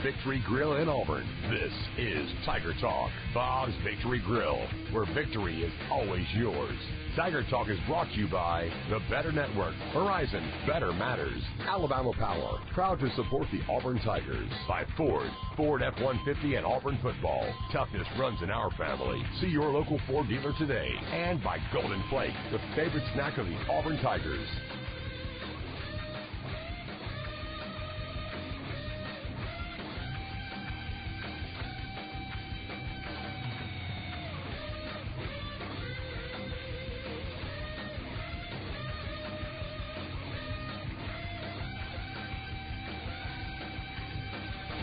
Victory Grill in Auburn. This is Tiger Talk, Bob's Victory Grill, where victory is always yours. Tiger Talk is brought to you by the Better Network, Horizon, Better Matters, Alabama Power, proud to support the Auburn Tigers, by Ford F-150 and Auburn football. Toughness runs in our family. See your local Ford dealer today. And by Golden Flake, the favorite snack of the Auburn Tigers.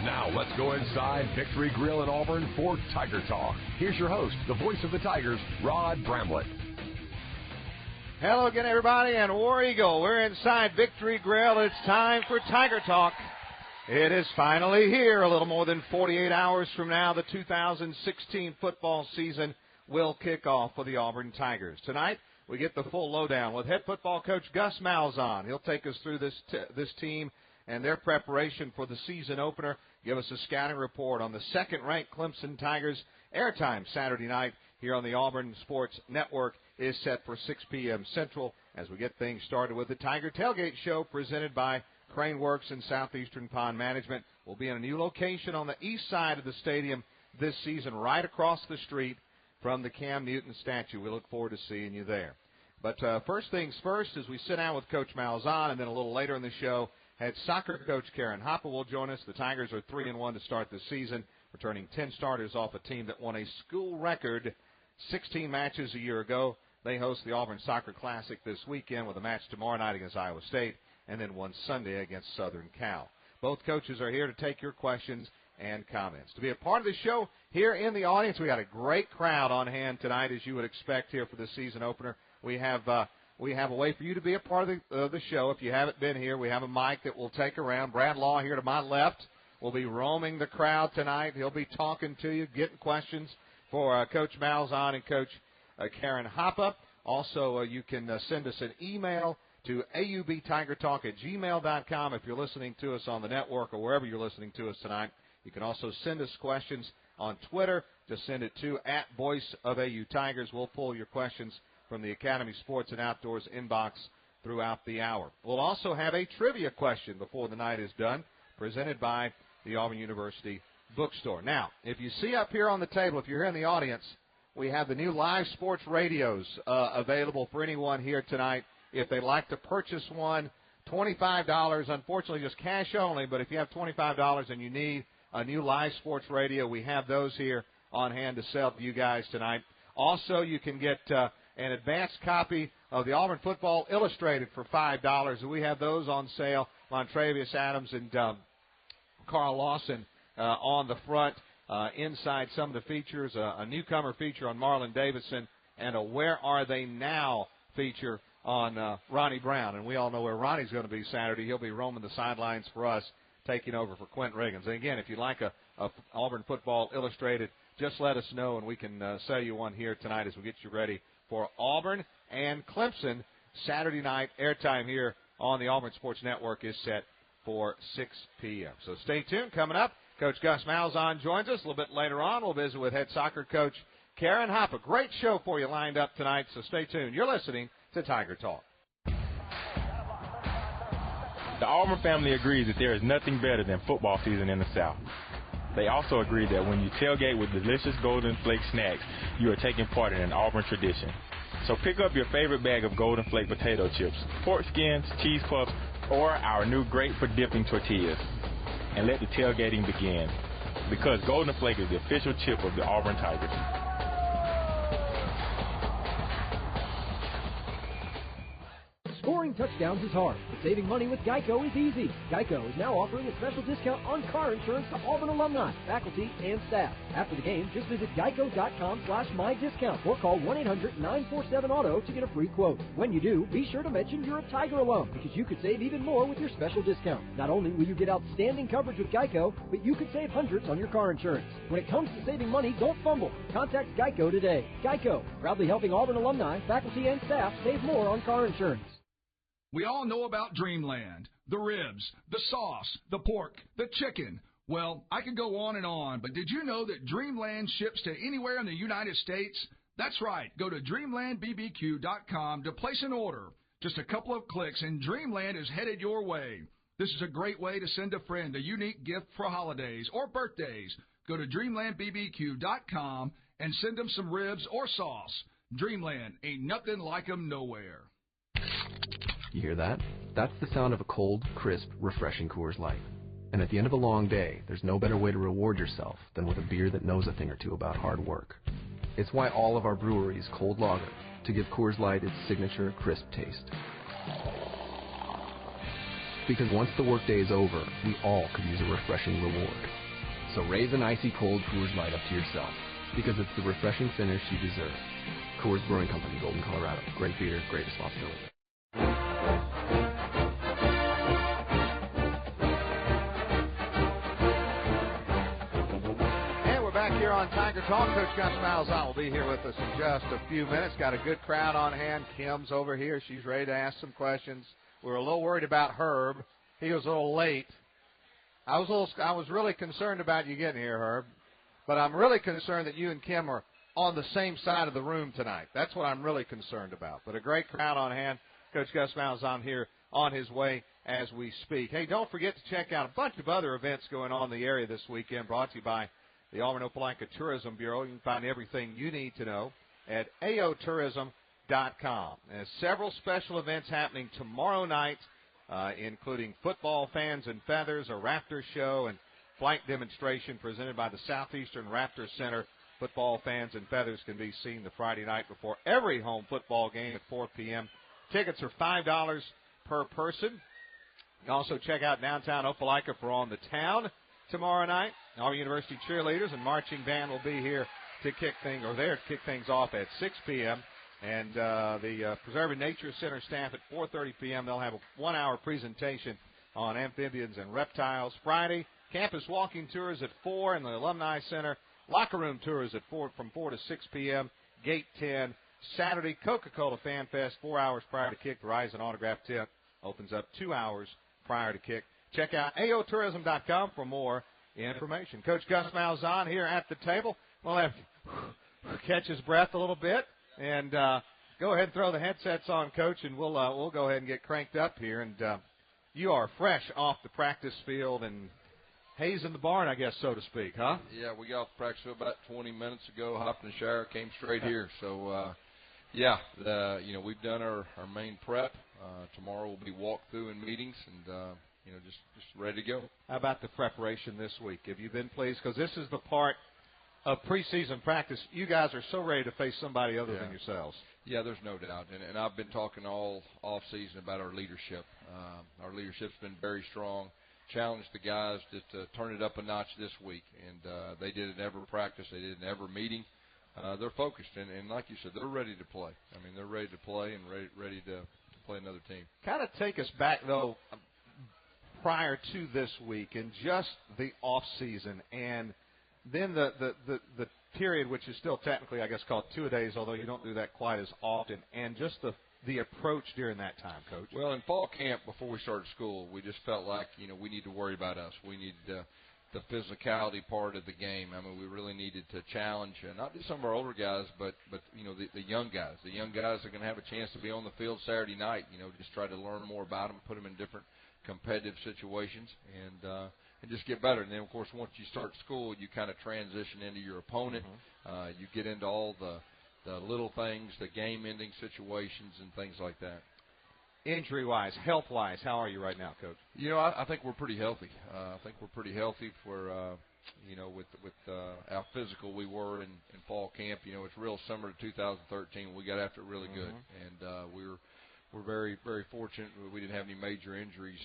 Now let's go inside Victory Grill in Auburn for Tiger Talk. Here's your host, the voice of the Tigers, Rod Bramlett. Hello again, everybody, and War Eagle. We're inside Victory Grill. It's time for Tiger Talk. It is finally here. A little more than 48 hours from now, the 2016 football season will kick off for the Auburn Tigers. Tonight, we get the full lowdown with head football coach Gus Malzahn. He'll take us through this team and their preparation for the season opener. Give us a scouting report on the second-ranked Clemson Tigers. Airtime Saturday night here on the Auburn Sports Network is set for 6 p.m. Central as we get things started with the Tiger Tailgate Show presented by Crane Works and Southeastern Pond Management. We'll be in a new location on the east side of the stadium this season, right across the street from the Cam Newton statue. We look forward to seeing you there. But first things first, as we sit down with Coach Malzahn, and then a little later in the show, head soccer coach Karen Hoppe will join us. The Tigers are 3-1 to start the season, returning 10 starters off a team that won a school record 16 matches a year ago. They host the Auburn Soccer Classic this weekend with a match tomorrow night against Iowa State and then one Sunday against Southern Cal. Both coaches are here to take your questions and comments. To be a part of the show here in the audience, we got a great crowd on hand tonight, as you would expect here for the season opener. We have a way for you to be a part of the show. If you haven't been here, we have a mic that we'll take around. Brad Law here to my left will be roaming the crowd tonight. He'll be talking to you, getting questions for Coach Malzahn and Coach Karen Hoppe. Also, you can send us an email to aubtigertalk@gmail.com if you're listening to us on the network or wherever you're listening to us tonight. You can also send us questions on Twitter. Just send it to @VoiceOfAUTigers. We'll pull your questions from the Academy Sports and Outdoors inbox throughout the hour. We'll also have a trivia question before the night is done, presented by the Auburn University Bookstore. Now, if you see up here on the table, if you're here in the audience, we have the new live sports radios available for anyone here tonight. If they'd like to purchase one, $25, unfortunately just cash only, but if you have $25 and you need a new live sports radio, we have those here on hand to sell to you guys tonight. Also, you can get an advanced copy of the Auburn Football Illustrated for $5. We have those on sale. Montravius Adams and Carl Lawson on the front. Inside some of the features, a newcomer feature on Marlon Davidson, and a Where Are They Now feature on Ronnie Brown. And we all know where Ronnie's going to be Saturday. He'll be roaming the sidelines for us, taking over for Quint Riggins. And again, if you'd like a Auburn Football Illustrated, just let us know, and we can sell you one here tonight as we get you ready for Auburn and Clemson. Saturday night airtime here on the Auburn Sports Network is set for 6 p.m. So stay tuned. Coming up, Coach Gus Malzahn joins us a little bit later on. We'll visit with head soccer coach Karen Hoppe. Great show for you lined up tonight, so stay tuned. You're listening to Tiger Talk. The Auburn family agrees that there is nothing better than football season in the South. They also agree that when you tailgate with delicious Golden Flake snacks, you are taking part in an Auburn tradition. So pick up your favorite bag of Golden Flake potato chips, pork skins, cheese puffs, or our new great for dipping tortillas, and let the tailgating begin. Because Golden Flake is the official chip of the Auburn Tigers. Scoring touchdowns is hard, but saving money with Geico is easy. Geico is now offering a special discount on car insurance to Auburn alumni, faculty, and staff. After the game, just visit geico.com/mydiscount or call 1-800-947-AUTO to get a free quote. When you do, be sure to mention you're a Tiger alum, because you could save even more with your special discount. Not only will you get outstanding coverage with Geico, but you could save hundreds on your car insurance. When it comes to saving money, don't fumble. Contact Geico today. Geico, proudly helping Auburn alumni, faculty, and staff save more on car insurance. We all know about Dreamland, the ribs, the sauce, the pork, the chicken. Well, I could go on, but did you know that Dreamland ships to anywhere in the United States? That's right. Go to DreamlandBBQ.com to place an order. Just a couple of clicks, and Dreamland is headed your way. This is a great way to send a friend a unique gift for holidays or birthdays. Go to DreamlandBBQ.com and send them some ribs or sauce. Dreamland, ain't nothing like 'em nowhere. You hear that? That's the sound of a cold, crisp, refreshing Coors Light. And at the end of a long day, there's no better way to reward yourself than with a beer that knows a thing or two about hard work. It's why all of our breweries cold lager, to give Coors Light its signature crisp taste. Because once the workday is over, we all could use a refreshing reward. So raise an icy cold Coors Light up to yourself, because it's the refreshing finish you deserve. Coors Brewing Company, Golden, Colorado. Great beer, great responsibility. Here on Tiger Talk, Coach Gus Malzahn will be here with us in just a few minutes. Got a good crowd on hand. Kim's over here. She's ready to ask some questions. We were a little worried about Herb. He was a little late. I was really concerned about you getting here, Herb. But I'm really concerned that you and Kim are on the same side of the room tonight. That's what I'm really concerned about. But a great crowd on hand. Coach Gus Malzahn here on his way as we speak. Hey, don't forget to check out a bunch of other events going on in the area this weekend, brought to you by the Auburn Opelika Tourism Bureau. You can find everything you need to know at AOtourism.com. There's several special events happening tomorrow night, including Football Fans and Feathers, a Raptor show, and flight demonstration presented by the Southeastern Raptor Center. Football Fans and Feathers can be seen the Friday night before every home football game at 4 p.m. Tickets are $5 per person. You can also check out downtown Opelika for On the Town tomorrow night. Our University cheerleaders and marching band will be here to kick things off at 6 p.m. And the Preserving Nature Center staff at 4:30 p.m. They'll have a 1-hour presentation on amphibians and reptiles. Friday, campus walking tours at 4 in the Alumni Center. Locker room tours at 4 from 4 to 6 p.m. Gate 10. Saturday, Coca-Cola Fan Fest 4 hours prior to kick. Verizon Autograph Tent opens up 2 hours prior to kick. Check out AOtourism.com for more information. Coach Gus Malzahn here at the table. We'll have catch his breath a little bit and go ahead and throw the headsets on, Coach, and we'll go ahead and get cranked up here. And you are fresh off the practice field and Hayes in the barn, I guess, so to speak, huh? Yeah, we got off the practice field about 20 minutes ago, hopped in the shower, came straight here. So, we've done our main prep. Tomorrow will be walkthrough and meetings, and just ready to go. How about the preparation this week? Have you been pleased? Because this is the part of preseason practice. You guys are so ready to face somebody other than yourselves. Yeah, there's no doubt. And I've been talking all off-season about our leadership. Our leadership's been very strong. Challenged the guys to turn it up a notch this week. And they did it in every practice. They did it in every meeting. They're focused. And like you said, they're ready to play. I mean, they're ready to play and ready to play another team. Kind of take us back, though, prior to this week and just the off season and then the period, which is still technically, I guess, called 2-a-days, although you don't do that quite as often, and just the approach during that time, Coach. Well, in fall camp before we started school, we just felt like, we need to worry about us. We need the physicality part of the game. I mean, we really needed to challenge not just some of our older guys, but the young guys. The young guys are going to have a chance to be on the field Saturday night, just try to learn more about them, put them in different competitive situations, and just get better. And then, of course, once you start school, you kind of transition into your opponent. You get into all the little things, the game-ending situations and things like that. Injury-wise, health-wise, how are you right now, Coach? I think we're pretty healthy. I think we're pretty healthy for, with how physical we were in fall camp. It's real similar to 2013. We got after it really good, and we're very, very fortunate that we didn't have any major injuries,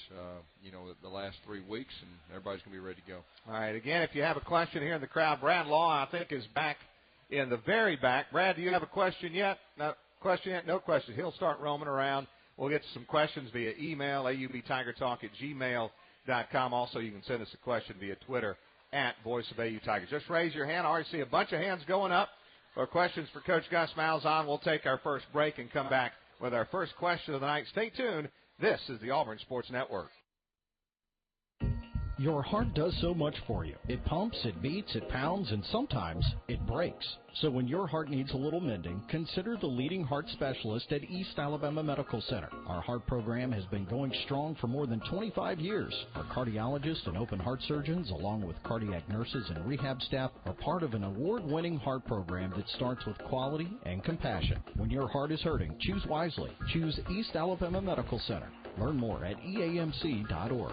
the last 3 weeks, and everybody's going to be ready to go. All right, again, if you have a question here in the crowd, Brad Law, I think, is back in the very back. Brad, do you have a question yet? No question yet? No question. He'll start roaming around. We'll get some questions via email, aubtigertalk@gmail.com. Also, you can send us a question via Twitter @VoiceOfAUTigers. Just raise your hand. I already see a bunch of hands going up for questions for Coach Gus Malzahn. We'll take our first break and come back with our first question of the night. Stay tuned. This is the Auburn Sports Network. Your heart does so much for you. It pumps, it beats, it pounds, and sometimes it breaks. So when your heart needs a little mending, consider the leading heart specialist at East Alabama Medical Center. Our heart program has been going strong for more than 25 years. Our cardiologists and open heart surgeons, along with cardiac nurses and rehab staff, are part of an award-winning heart program that starts with quality and compassion. When your heart is hurting, choose wisely. Choose East Alabama Medical Center. Learn more at eamc.org.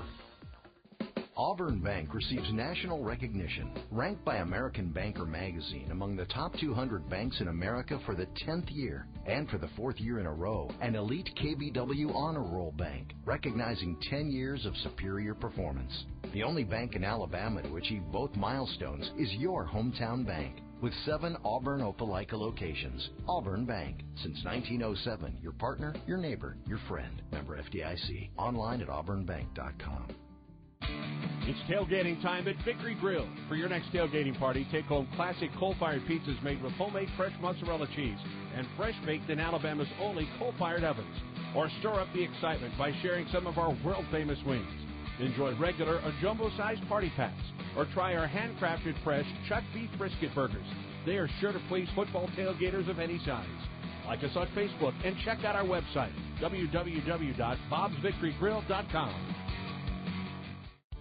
Auburn Bank receives national recognition, ranked by American Banker magazine among the top 200 banks in America for the 10th year, and for the 4th year in a row, an elite KBW Honor Roll bank, recognizing 10 years of superior performance. The only bank in Alabama to achieve both milestones is your hometown bank, with 7 Auburn Opelika locations. Auburn Bank, since 1907, your partner, your neighbor, your friend. Member FDIC. Online at auburnbank.com. It's tailgating time at Victory Grill. For your next tailgating party, take home classic coal-fired pizzas made with homemade fresh mozzarella cheese and fresh baked in Alabama's only coal-fired ovens. Or stir up the excitement by sharing some of our world-famous wings. Enjoy regular or jumbo-sized party packs, or try our handcrafted fresh chuck beef brisket burgers. They are sure to please football tailgaters of any size. Like us on Facebook and check out our website, www.bobsvictorygrill.com.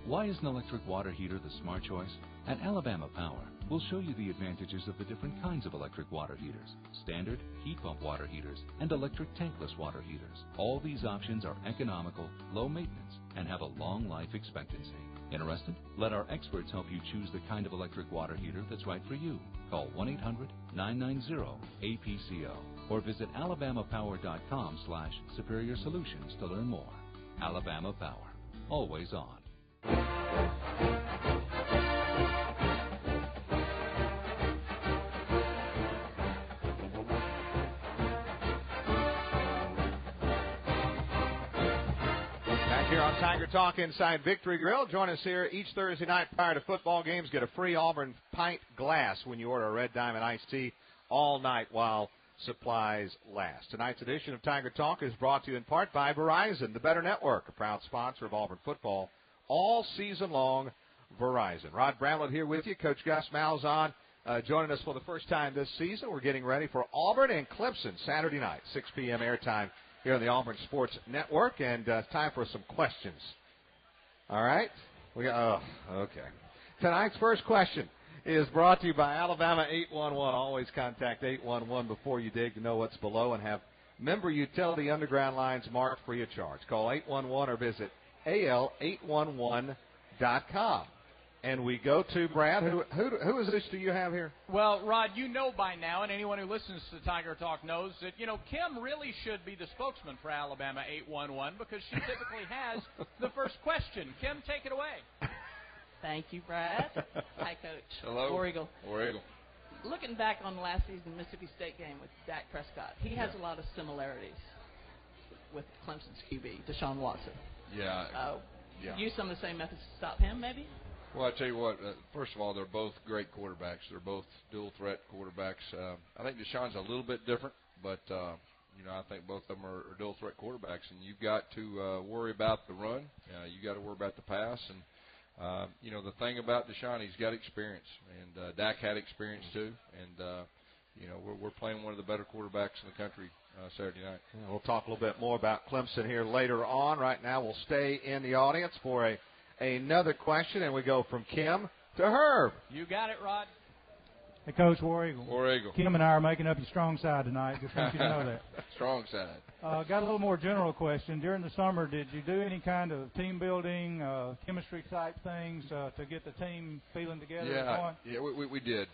Why is an electric water heater the smart choice? At Alabama Power, we'll show you the advantages of the different kinds of electric water heaters: standard, heat pump water heaters, and electric tankless water heaters. All these options are economical, low maintenance, and have a long life expectancy. Interested? Let our experts help you choose the kind of electric water heater that's right for you. Call 1-800-990-APCO or visit alabamapower.com/superior solutions to learn more. Alabama Power, always on. Back here on Tiger Talk inside Victory Grill. Join us here each Thursday night prior to football games. Get a free Auburn pint glass when you order a Red Diamond iced tea all night while supplies last. Tonight's edition of Tiger Talk is brought to you in part by Verizon, the Better Network, a proud sponsor of Auburn football all season long. Verizon. Rod Bramlett here with you. Coach Gus Malzahn joining us for the first time this season. We're getting ready for Auburn and Clemson Saturday night, 6 p.m. airtime here on the Auburn Sports Network, and time for some questions. All right? Okay. Tonight's first question is brought to you by Alabama 811. Always contact 811 before you dig to know what's below, and have member utility underground lines marked free of charge. Call 811 or visit AL.com. And we go to Brad. Who is this do you have here? Well, Rod, you know by now, and anyone who listens to Tiger Talk knows that, Kim really should be the spokesman for Alabama 811 because she typically has the first question. Kim, take it away. Thank you, Brad. Hi, Coach. Hello. War Eagle. War Eagle. Looking back on last season's Mississippi State game with Dak Prescott, he has a lot of similarities with Clemson's QB, Deshaun Watson. Yeah. Use some of the same methods to stop him, maybe? Well, I tell you what, first of all, they're both great quarterbacks. They're both dual-threat quarterbacks. I think Deshaun's a little bit different, but, I think both of them are dual-threat quarterbacks. And you've got to worry about the run. You got to worry about the pass. And, the thing about Deshaun, he's got experience. And Dak had experience, too. And, we're playing one of the better quarterbacks in the country Saturday night. We'll talk a little bit more about Clemson here later on. Right now, we'll stay in the audience for another question, and we go from Kim to Herb. You got it, Rod. Hey, Coach, War Eagle. War Eagle. Kim and I are making up your strong side tonight. Just want you to know that. Strong side. Got a little more general question. During the summer, did you do any kind of team building, chemistry type things to get the team feeling together? Yeah, we did.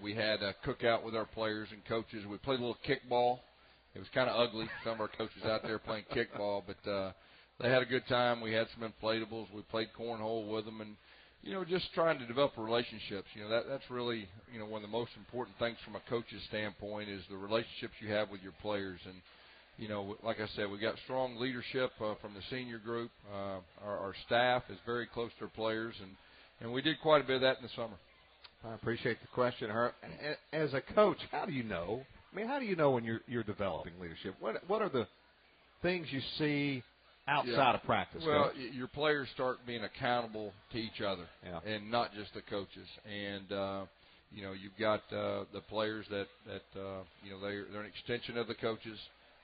We had a cookout with our players and coaches. We played a little kickball. It was kind of ugly. Some of our coaches out there playing kickball, but they had a good time. We had some inflatables. We played cornhole with them, and just trying to develop relationships. That's really one of the most important things from a coach's standpoint is the relationships you have with your players. And like I said, we got strong leadership from the senior group. Our staff is very close to our players, and we did quite a bit of that in the summer. I appreciate the question, Herb. As a coach, how do you know? I mean, how do you know when you're developing leadership? What are the things you see outside of practice? Well, your players start being accountable to each other, and not just the coaches. And you've got the players that they're an extension of the coaches,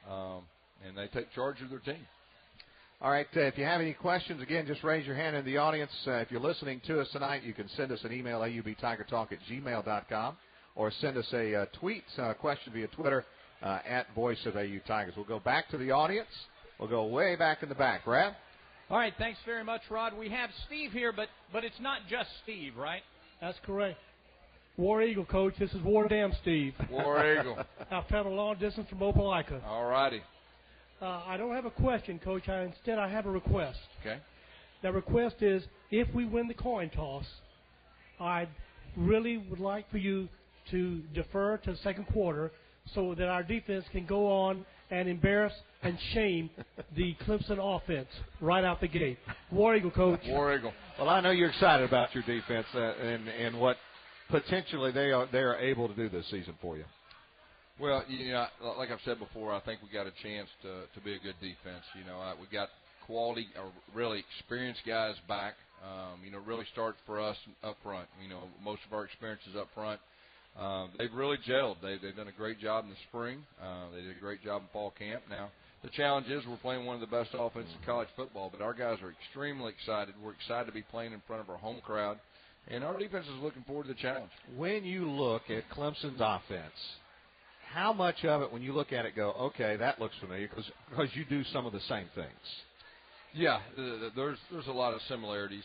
and they take charge of their team. All right, if you have any questions, again, just raise your hand in the audience. If you're listening to us tonight, you can send us an email, aubtigertalk@gmail.com, or send us a tweet question via Twitter at Voice of AU Tigers. We'll go back to the audience. We'll go way back in the back. Brad? All right, thanks very much, Rod. We have Steve here, but it's not just Steve, right? That's correct. War Eagle, Coach. This is War Dam Steve. War Eagle. I've traveled a long distance from Opelika. All righty. I don't have a question, Coach. Instead, I have a request. Okay. That request is, if we win the coin toss, I really would like for you to defer to the second quarter so that our defense can go on and embarrass and shame the Clemson offense right out the gate. War Eagle, Coach. War Eagle. Well, I know you're excited about your defense and what potentially they are able to do this season for you. Well, like I've said before, I think we got a chance to be a good defense. We got quality, really experienced guys back. Really start for us up front. Most of our experience is up front. They've really gelled. They've done a great job in the spring. They did a great job in fall camp. Now, the challenge is we're playing one of the best offenses in college football, but our guys are extremely excited. We're excited to be playing in front of our home crowd, and our defense is looking forward to the challenge. When you look at Clemson's offense, how much of it, when you look at it, go, okay, that looks familiar, because you do some of the same things? Yeah, there's a lot of similarities.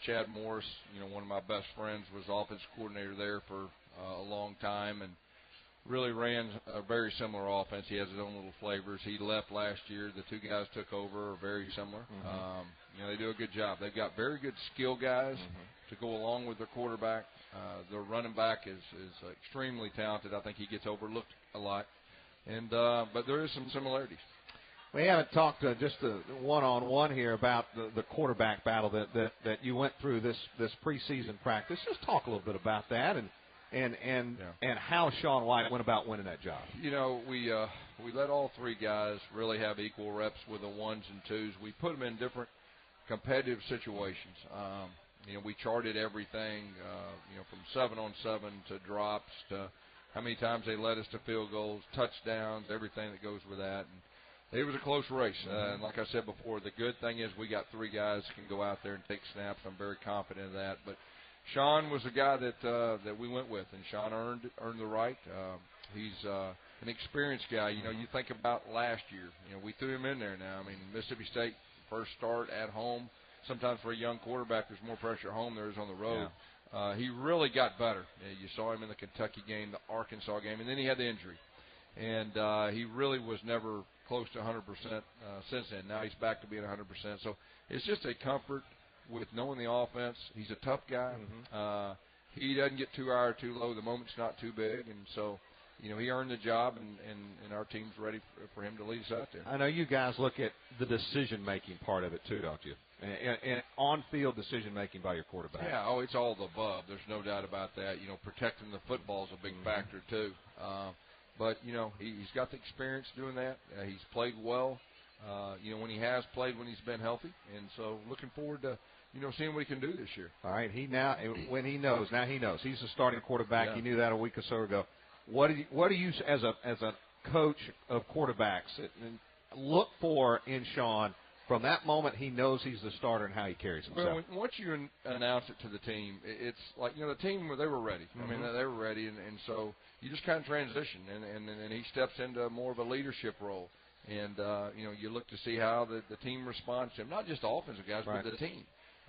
Chad Morris, one of my best friends, was offensive coordinator there for a long time and really ran a very similar offense. He has his own little flavors. He left last year. The two guys took over, are very similar. They do a good job. They've got very good skill guys to go along with their quarterback. Their running back is extremely talented. I think he gets overlooked a lot. But there is some similarities. We haven't talked just one-on-one here about the quarterback battle that you went through this preseason practice. Just talk a little bit about that and how Sean White went about winning that job. We let all three guys really have equal reps with the ones and twos. We put them in different competitive situations. We charted everything, from 7-on-7 to drops to how many times they led us to field goals, touchdowns, everything that goes with that. And it was a close race. And like I said before, the good thing is we got three guys who can go out there and take snaps. I'm very confident of that. But Sean was the guy that we went with, and Sean earned the right. He's an experienced guy. You think about last year. We threw him in there now. I mean, Mississippi State, first start at home. Sometimes for a young quarterback, there's more pressure at home than there is on the road. Yeah. He really got better. You saw him in the Kentucky game, the Arkansas game, and then he had the injury. And he really was never close to 100% since then. Now he's back to being 100%. So it's just a comfort with knowing the offense. He's a tough guy. He doesn't get too high or too low. The moment's not too big. And so, he earned the job, and our team's ready for him to lead us out there. I know you guys look at the decision-making part of it too, don't you? And on-field decision-making by your quarterback. Yeah, it's all the above. There's no doubt about that. Protecting the football is a big factor too. But, he's got the experience doing that. He's played well, when he has played, when he's been healthy. And so looking forward to, seeing what he can do this year. All right, he knows. He's the starting quarterback. Yeah. He knew that a week or so ago. What do you as a coach of quarterbacks look for in Sean from that moment he knows he's the starter and how he carries himself? Well, once you announce it to the team, it's like, the team, they were ready. I mean, they were ready, and so you just kind of transition, and he steps into more of a leadership role. And, you look to see how the team responds to him, not just the offensive guys, but the team.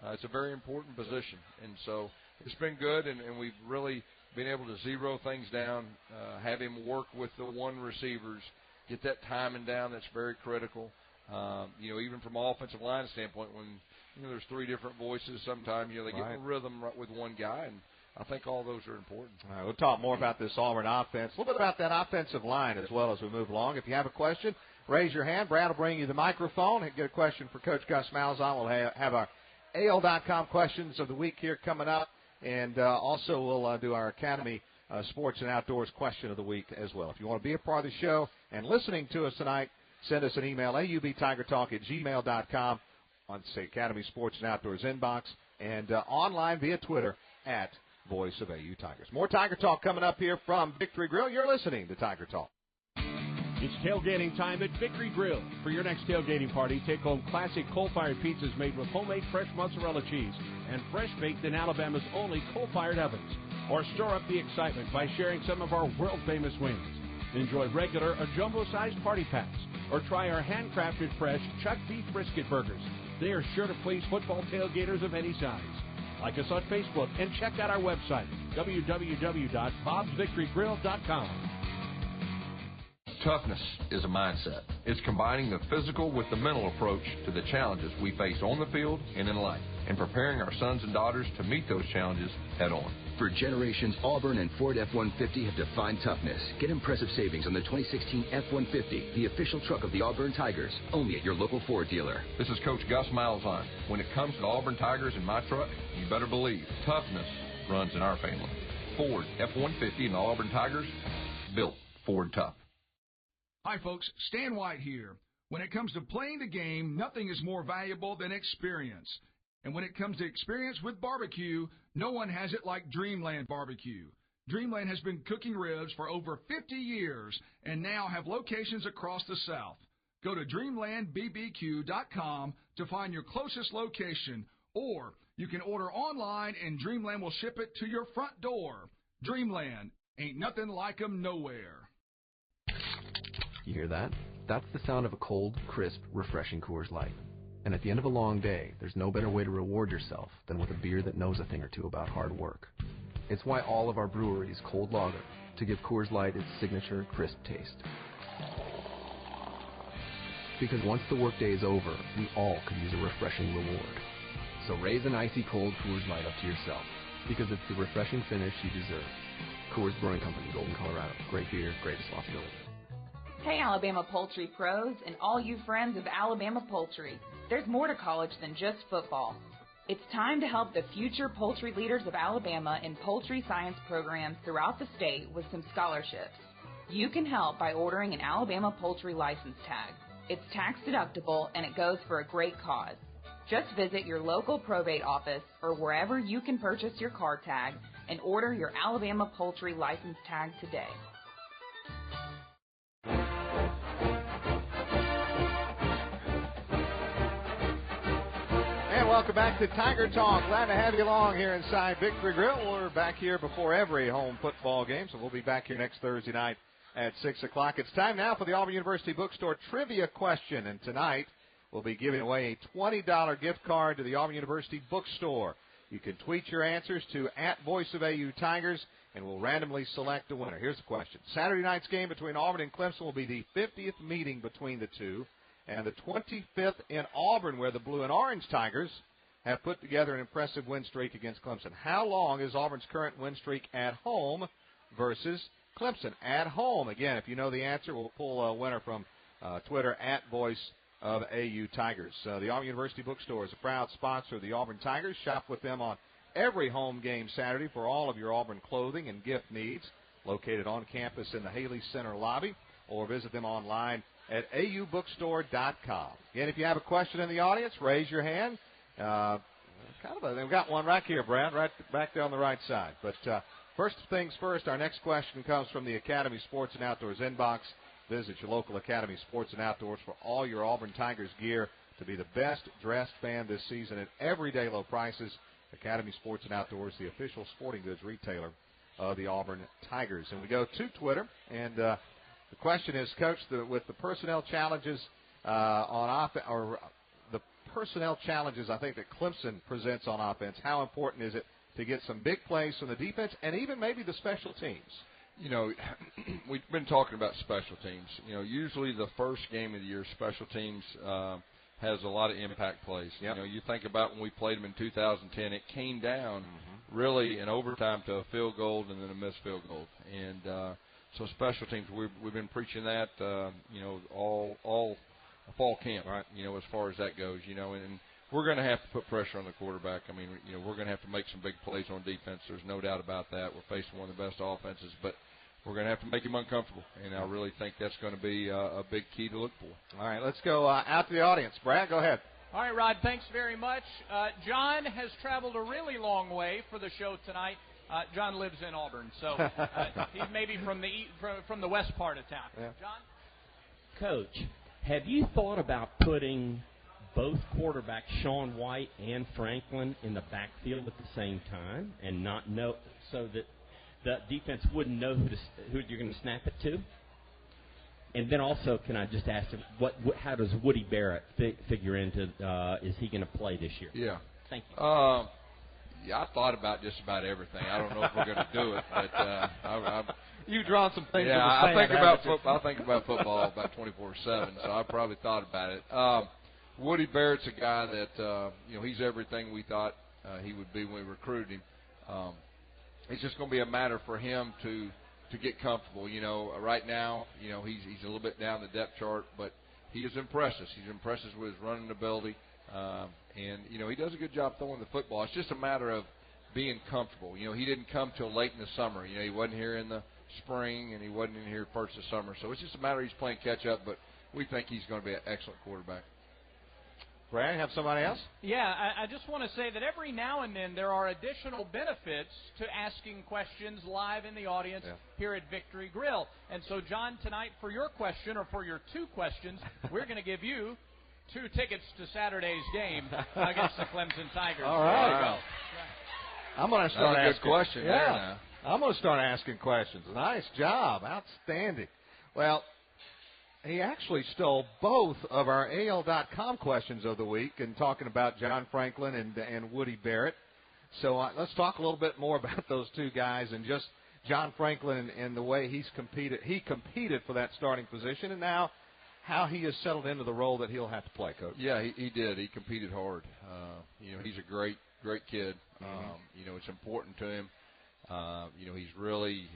It's a very important position. And so it's been good, and we've really been able to zero things down, have him work with the one receivers, get that timing down. That's very critical. Even from an offensive line standpoint, when there's three different voices, sometimes they get in rhythm with one guy, and I think all those are important. All right, we'll talk more about this Auburn offense, a little bit about that offensive line as well as we move along. If you have a question, raise your hand. Brad will bring you the microphone and get a question for Coach Gus Malzahn. We'll have our AL.com questions of the week here coming up, and also we'll do our Academy Sports and Outdoors question of the week as well. If you want to be a part of the show and listening to us tonight, send us an email, aubtigertalk@gmail.com, on the Academy Sports and Outdoors inbox, and online via Twitter at Voice of AU Tigers. More Tiger Talk coming up here from Victory Grill. You're listening to Tiger Talk. It's tailgating time at Victory Grill. For your next tailgating party, take home classic coal-fired pizzas made with homemade fresh mozzarella cheese and fresh baked in Alabama's only coal-fired ovens. Or store up the excitement by sharing some of our world-famous wings. Enjoy regular or jumbo-sized party packs. Or try our handcrafted fresh chuck beef brisket burgers. They are sure to please football tailgaters of any size. Like us on Facebook and check out our website, www.bobsvictorygrill.com. Toughness is a mindset. It's combining the physical with the mental approach to the challenges we face on the field and in life, and preparing our sons and daughters to meet those challenges head on. For generations, Auburn and Ford F-150 have defined toughness. Get impressive savings on the 2016 F-150, the official truck of the Auburn Tigers, only at your local Ford dealer. This is Coach Gus Malzahn. When it comes to Auburn Tigers and my truck, you better believe toughness runs in our family. Ford F-150 and the Auburn Tigers, built Ford tough. Hi, folks. Stan White here. When it comes to playing the game, nothing is more valuable than experience. And when it comes to experience with barbecue, no one has it like Dreamland Barbecue. Dreamland has been cooking ribs for over 50 years and now have locations across the South. Go to dreamlandbbq.com to find your closest location, or you can order online and Dreamland will ship it to your front door. Dreamland, ain't nothing like 'em nowhere. You hear that? That's the sound of a cold, crisp, refreshing Coors Light. And at the end of a long day, there's no better way to reward yourself than with a beer that knows a thing or two about hard work. It's why all of our breweries cold lager to give Coors Light its signature crisp taste. Because once the workday is over, we all could use a refreshing reward. So raise an icy cold Coors Light up to yourself, because it's the refreshing finish you deserve. Coors Brewing Company, Golden, Colorado. Great beer, great responsibility. Hey, Alabama Poultry pros and all you friends of Alabama Poultry. There's more to college than just football. It's time to help the future poultry leaders of Alabama in poultry science programs throughout the state with some scholarships. You can help by ordering an Alabama Poultry license tag. It's tax deductible and it goes for a great cause. Just visit your local probate office or wherever you can purchase your card tag and order your Alabama Poultry license tag today. And welcome back to Tiger Talk. Glad to have you along here inside Victory Grill. We're back here before every home football game, so we'll be back here next Thursday night at 6 o'clock. It's time now for the Auburn University Bookstore Trivia Question, and tonight we'll be giving away a $20 gift card to the Auburn University Bookstore. You can tweet your answers to @VoiceOfAUTigers, and we'll randomly select a winner. Here's the question. Saturday night's game between Auburn and Clemson will be the 50th meeting between the two, and the 25th in Auburn, where the Blue and Orange Tigers have put together an impressive win streak against Clemson. How long is Auburn's current win streak at home versus Clemson? At home. Again, if you know the answer, we'll pull a winner from Twitter @VoiceOfAUTigers. The Auburn University Bookstore is a proud sponsor of the Auburn Tigers. Shop with them on every home game Saturday for all of your Auburn clothing and gift needs. Located on campus in the Haley Center lobby, or visit them online at aubookstore.com. Again, if you have a question in the audience, raise your hand. We've got one right here, Brad, right back there on the right side. But first things first, our next question comes from the Academy Sports and Outdoors inbox. Visit your local Academy Sports and Outdoors for all your Auburn Tigers gear to be the best dressed fan this season at everyday low prices. Academy Sports and Outdoors, the official sporting goods retailer of the Auburn Tigers. And we go to Twitter, and the question is, Coach, with the personnel challenges on offense, or the personnel challenges I think that Clemson presents on offense, how important is it to get some big plays from the defense and even maybe the special teams? You know, we've been talking about special teams. You know, usually the first game of the year, special teams has a lot of impact plays. Yep. You know, you think about when we played them in 2010, it came down really in overtime to a field goal and then a missed field goal. And so special teams, we've been preaching that, all fall camp, right? You know, as far as that goes, and we're going to have to put pressure on the quarterback. I mean, we're going to have to make some big plays on defense. There's no doubt about that. We're facing one of the best offenses. But we're going to have to make him uncomfortable, and I really think that's going to be a big key to look for. All right, let's go out to the audience. Brad, go ahead. All right, Rod, thanks very much. John has traveled a really long way for the show tonight. John lives in Auburn, so he's maybe from the west part of town. Yeah. John? Coach, have you thought about putting both quarterbacks, Sean White and Franklin, in the backfield at the same time and not know so that the defense wouldn't know who you're going to snap it to? And then also, can I just ask him, how does Woody Barrett figure into, is he going to play this year? Yeah. Thank you. Yeah, I thought about just about everything. I don't know if we're going to do it, but you've drawn some things. Yeah, I think about football. I think about football about 24/7, so I probably thought about it. Woody Barrett's a guy that he's everything we thought he would be when we recruited him. It's just going to be a matter for him to get comfortable. Right now, he's a little bit down the depth chart, but he has impressed us. He's impressed us with his running ability, and he does a good job throwing the football. It's just a matter of being comfortable. He didn't come till late in the summer. He wasn't here in the spring, and he wasn't in here first of summer. So it's just a matter of he's playing catch up, but we think he's going to be an excellent quarterback. Brad, have somebody else? Yeah, I just want to say that every now and then there are additional benefits to asking questions live in the audience here at Victory Grill. And so, John, tonight for your question or for your two questions, we're going to give you 2 tickets to Saturday's game against the Clemson Tigers. All right. There you go. I'm going to start asking. Good question. Yeah. There now. I'm going to start asking questions. Nice job. Outstanding. Well, he actually stole both of our AL.com questions of the week and talking about John Franklin and Woody Barrett. So let's talk a little bit more about those two guys and just John Franklin and the way he's competed. He competed for that starting position, and now how he has settled into the role that he'll have to play, Coach. Yeah, he did. He competed hard. He's a great kid. It's important to him. He's really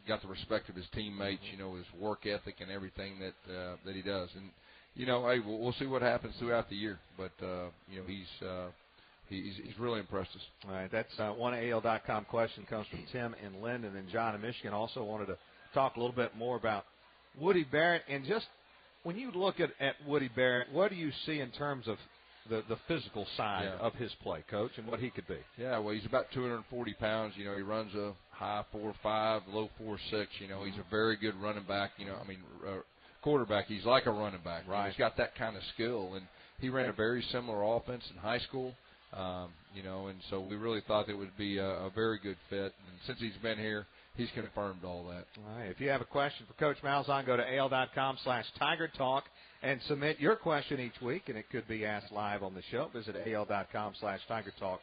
got the respect of his teammates, his work ethic and everything that he does. And, hey, we'll see what happens throughout the year. But, he's really impressed us. All right, that's one AL.com question comes from Tim in Linden, and John in Michigan also wanted to talk a little bit more about Woody Barrett. And just when you look at Woody Barrett, what do you see in terms of the physical side of his play, Coach, and what he could be? Yeah, well, he's about 240 pounds. He runs a high 4.5, low 4.6. He's a very good running back. Quarterback. He's like a running back. Right. He's got that kind of skill, and he ran a very similar offense in high school. And so we really thought it would be a very good fit. And since he's been here, he's confirmed all that. All right. If you have a question for Coach Malzahn, go to AL.com/TigerTalk and submit your question each week, and it could be asked live on the show. Visit AL.com/TigerTalk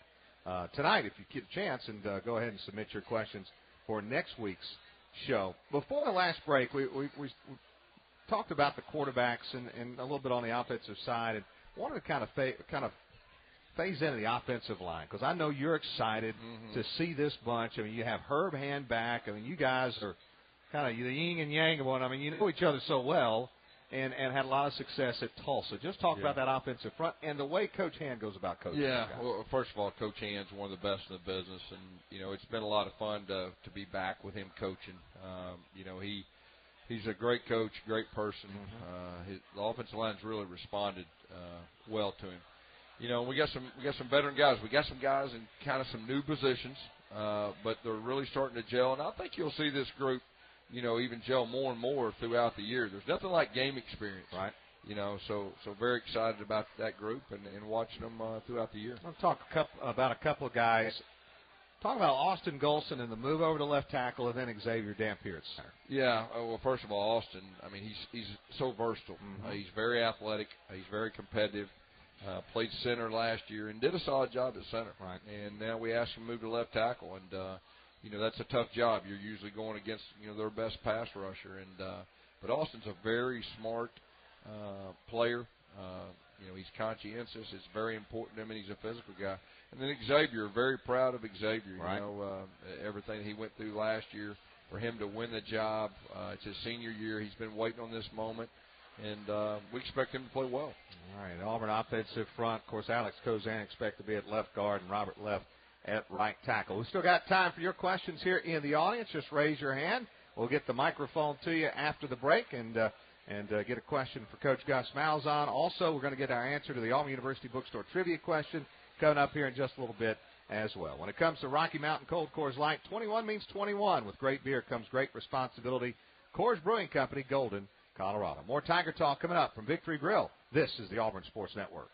tonight if you get a chance, and go ahead and submit your questions for next week's show. Before the last break, we talked about the quarterbacks and a little bit on the offensive side, and wanted to kind of phase into the offensive line, because I know you're excited to see this bunch. I mean, you have Herb Hand back. I mean, you guys are kind of the yin and yang of one. I mean, you know each other so well and had a lot of success at Tulsa. Just talk about that offensive front and the way Coach Hand goes about coaching. Yeah, well, first of all, Coach Hand's one of the best in the business, and, it's been a lot of fun to be back with him coaching. He's a great coach, great person. The offensive line's really responded well to him. We got some veteran guys. We got some guys in kind of some new positions, but they're really starting to gel. And I think you'll see this group, even gel more and more throughout the year. There's nothing like game experience, right? So very excited about that group and watching them throughout the year. I'll talk about a couple of guys. Talk about Austin Golson and the move over to left tackle, and then Xavier Dampier at center. Yeah. Well, first of all, Austin. I mean, he's so versatile. He's very athletic. He's very competitive. Played center last year and did a solid job at center. Right. And now we asked him to move to left tackle, and that's a tough job. You're usually going against their best pass rusher, but Austin's a very smart player. He's conscientious. It's very important to him, and he's a physical guy. And then Xavier, very proud of Xavier. Right. Everything he went through last year for him to win the job. It's his senior year. He's been waiting on this moment. And we expect him to play well. All right, Auburn offensive front. Of course, Alex Kozan expect to be at left guard and Robert Leff at right tackle. We've still got time for your questions here in the audience. Just raise your hand. We'll get the microphone to you after the break and get a question for Coach Gus Malzahn. Also, we're going to get our answer to the Auburn University Bookstore trivia question coming up here in just a little bit as well. When it comes to Rocky Mountain Cold Coors Light, 21 means 21. With great beer comes great responsibility. Coors Brewing Company, Golden, Colorado. More Tiger Talk coming up from Victory Grill. This is the Auburn Sports Network.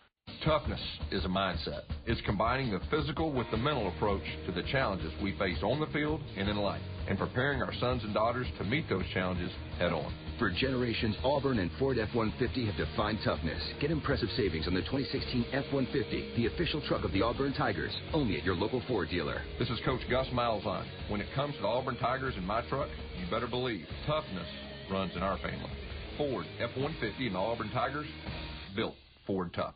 Toughness is a mindset. It's combining the physical with the mental approach to the challenges we face on the field and in life, and preparing our sons and daughters to meet those challenges head on. For generations, Auburn and Ford F-150 have defined toughness. Get impressive savings on the 2016 F-150, the official truck of the Auburn Tigers, only at your local Ford dealer. This is Coach Gus Malzahn. When it comes to the Auburn Tigers in my truck, you better believe toughness runs in our family. Ford F-150 and the Auburn Tigers, built Ford tough.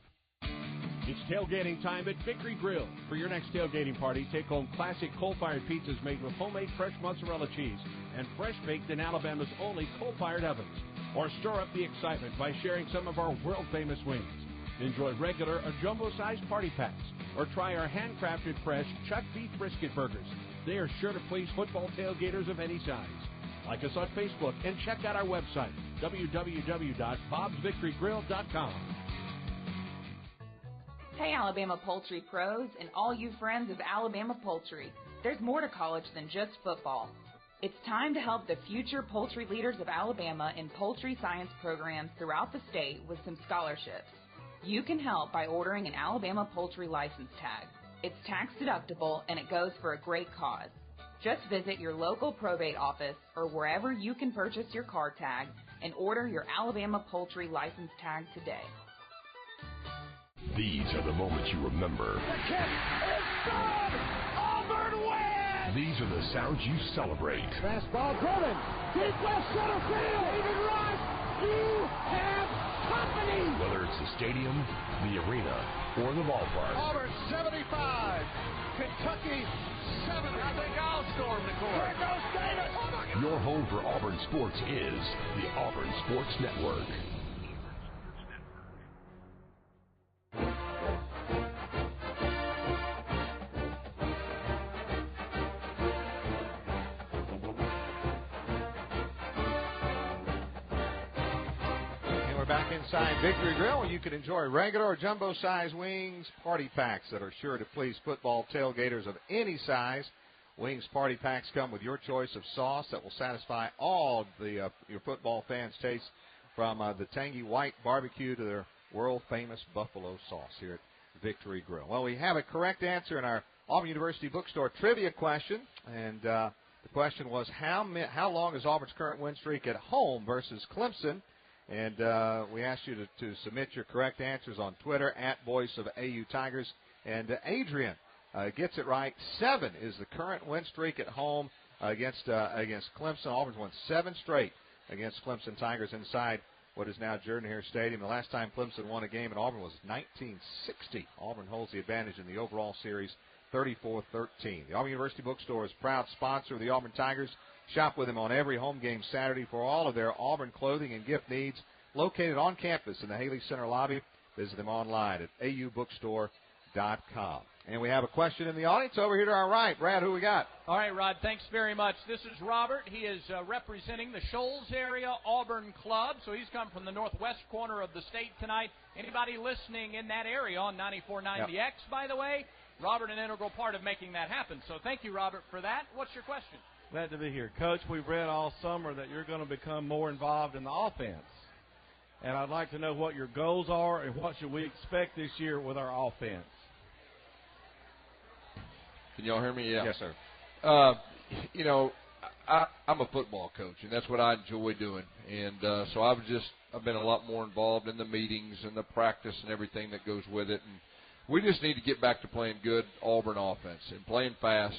It's tailgating time at Victory Grill. For your next tailgating party, take home classic coal-fired pizzas made with homemade fresh mozzarella cheese and fresh baked in Alabama's only coal-fired ovens. Or stir up the excitement by sharing some of our world-famous wings. Enjoy regular or jumbo-sized party packs, or try our handcrafted fresh chuck beef brisket burgers. They are sure to please football tailgaters of any size. Like us on Facebook and check out our website, www.bobsvictorygrill.com. Hey, Alabama Poultry Pros and all you friends of Alabama Poultry. There's more to college than just football. It's time to help the future poultry leaders of Alabama in poultry science programs throughout the state with some scholarships. You can help by ordering an Alabama Poultry license tag. It's tax deductible and it goes for a great cause. Just visit your local probate office or wherever you can purchase your card tag and order your Alabama Poultry license tag today. These are the moments you remember. The kick is good! Auburn wins! These are the sounds you celebrate. Fastball driven. Deep left center field. David Rush, you have company! Whether it's the stadium, the arena, or the ballpark. Auburn 75. Kentucky 70. I think I'll storm the court. There goes Davis. Your home for Auburn sports is the Auburn Sports Network. Back inside Victory Grill, where you can enjoy regular or jumbo-size wings, party packs that are sure to please football tailgaters of any size. Wings party packs come with your choice of sauce that will satisfy all the your football fans' tastes, from the tangy white barbecue to their world-famous buffalo sauce here at Victory Grill. Well, we have a correct answer in our Auburn University Bookstore trivia question, and the question was, how long is Auburn's current win streak at home versus Clemson? And we asked you to submit your correct answers on Twitter at Voice of AU Tigers. And Adrian gets it right. 7 is the current win streak at home against Clemson. Auburn's won 7 straight against Clemson Tigers inside what is now Jordan-Hare Stadium. The last time Clemson won a game at Auburn was 1960. Auburn holds the advantage in the overall series, 34-13. The Auburn University Bookstore is a proud sponsor of the Auburn Tigers. Shop with them on every home game Saturday for all of their Auburn clothing and gift needs. Located on campus in the Haley Center lobby. Visit them online at aubookstore.com. And we have a question in the audience over here to our right. Brad, who we got? All right, Rod, thanks very much. This is Robert. He is representing the Shoals area Auburn Club. So he's come from the northwest corner of the state tonight. Anybody listening in that area on 94.90X, by the way, Robert, an integral part of making that happen. So thank you, Robert, for that. What's your question? Glad to be here. Coach, we've read all summer that you're going to become more involved in the offense. And I'd like to know what your goals are and what should we expect this year with our offense. Can y'all hear me? Yeah. Yes, sir. I'm a football coach, and that's what I enjoy doing. And so I've been a lot more involved in the meetings and the practice and everything that goes with it. And we just need to get back to playing good Auburn offense and playing fast.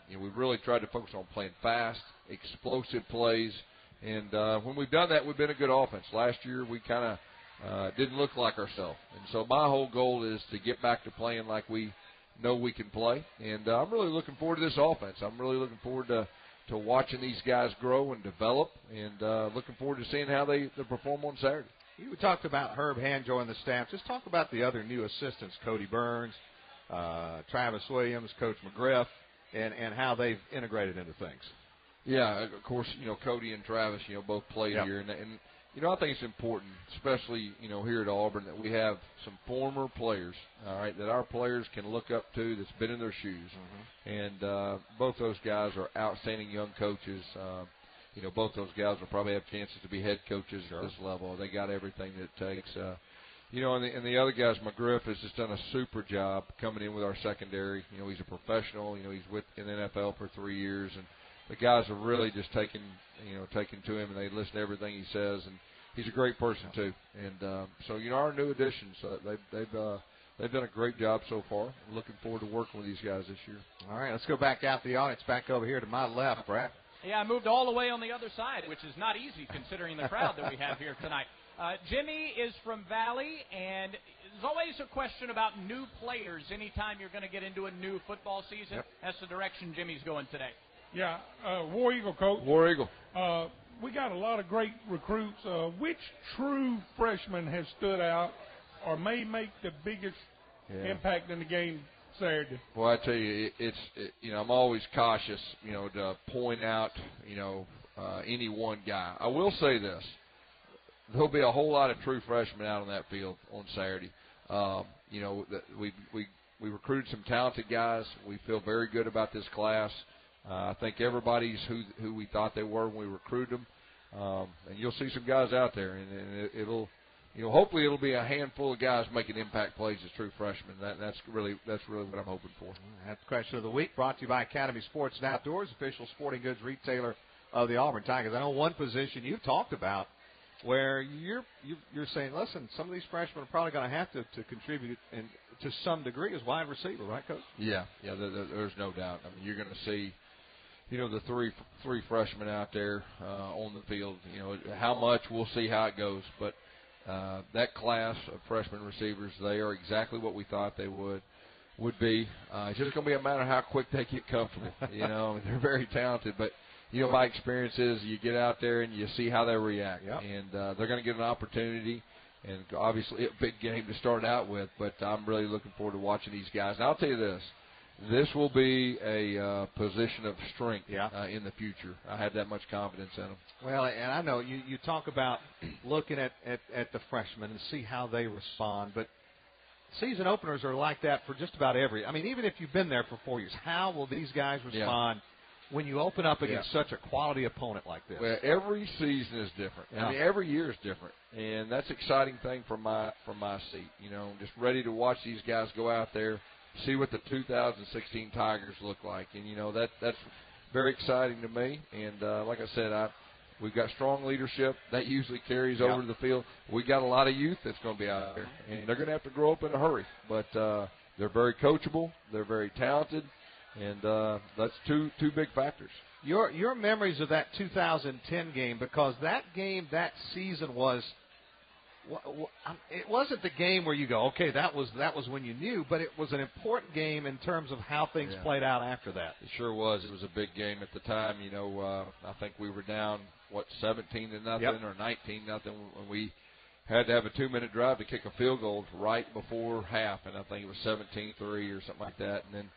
We've really tried to focus on playing fast, explosive plays. And when we've done that, we've been a good offense. Last year, we kind of didn't look like ourselves. And so my whole goal is to get back to playing like we know we can play. And I'm really looking forward to this offense. I'm really looking forward to watching these guys grow and develop, and looking forward to seeing how they perform on Saturday. You talked about Herb Hand joining the staff. Just talk about the other new assistants, Cody Burns, Travis Williams, Coach McGriff, and how they've integrated into things. Yeah, of course, Cody and Travis, both played here. And I think it's important, especially, here at Auburn, that we have some former players, all right, that our players can look up to that's been in their shoes. And both those guys are outstanding young coaches. Both those guys will probably have chances to be head coaches at this level. They got everything that it takes. And the other guys, McGriff has just done a super job coming in with our secondary. He's a professional. He's in the NFL for 3 years, and the guys are really just taking to him, and they listen to everything he says, and he's a great person too. And so our new additions, they've done a great job so far. I'm looking forward to working with these guys this year. All right, let's go back out the audience, back over here to my left, Brad. Yeah, I moved all the way on the other side, which is not easy considering the crowd that we have here tonight. Jimmy is from Valley, and there's always a question about new players anytime you're going to get into a new football season. That's the direction Jimmy's going today. Yeah, War Eagle, Coach. War Eagle. We got a lot of great recruits. Which true freshman has stood out or may make the biggest impact in the game Saturday? Well, I tell you, I'm always cautious, to point out, any one guy. I will say this. There'll be a whole lot of true freshmen out on that field on Saturday. We recruited some talented guys. We feel very good about this class. I think everybody's who we thought they were when we recruited them. And you'll see some guys out there, and it'll hopefully it'll be a handful of guys making impact plays as true freshmen. That's really what I'm hoping for. That's the question of the week, brought to you by Academy Sports and Outdoors, official sporting goods retailer of the Auburn Tigers. I know one position you've talked about where you're saying, listen, some of these freshmen are probably going to have to contribute to some degree as wide receiver, right, Coach? Yeah, there's no doubt. I mean, you're going to see, the three freshmen out there on the field. How much, we'll see how it goes. But that class of freshman receivers, they are exactly what we thought they would be. It's just going to be a matter of how quick they get comfortable. They're very talented, but my experience is you get out there and you see how they react. And they're going to get an opportunity, and obviously a big game to start out with, but I'm really looking forward to watching these guys. And I'll tell you this will be a position of strength in the future. I have that much confidence in them. Well, and I know you talk about looking at the freshmen and see how they respond, but season openers are like that for just about even if you've been there for 4 years, how will these guys respond when you open up against such a quality opponent like this? Well, every season is different. I mean, every year is different, and that's an exciting thing from my seat. Just ready to watch these guys go out there, see what the 2016 Tigers look like, and that's very exciting to me. And like I said, we've got strong leadership that usually carries over to the field. We got a lot of youth that's going to be out there, and they're going to have to grow up in a hurry. But they're very coachable, they're very talented. And that's two big factors. Your memories of that 2010 game, because that season was, it wasn't the game where you go, okay, that was when you knew, but it was an important game in terms of how things played out after that. It sure was. It was a big game at the time. I think we were down 17-0 or 19-0, when we had to have a 2-minute drive to kick a field goal right before half, and I think it was 17-3 or something like that, and then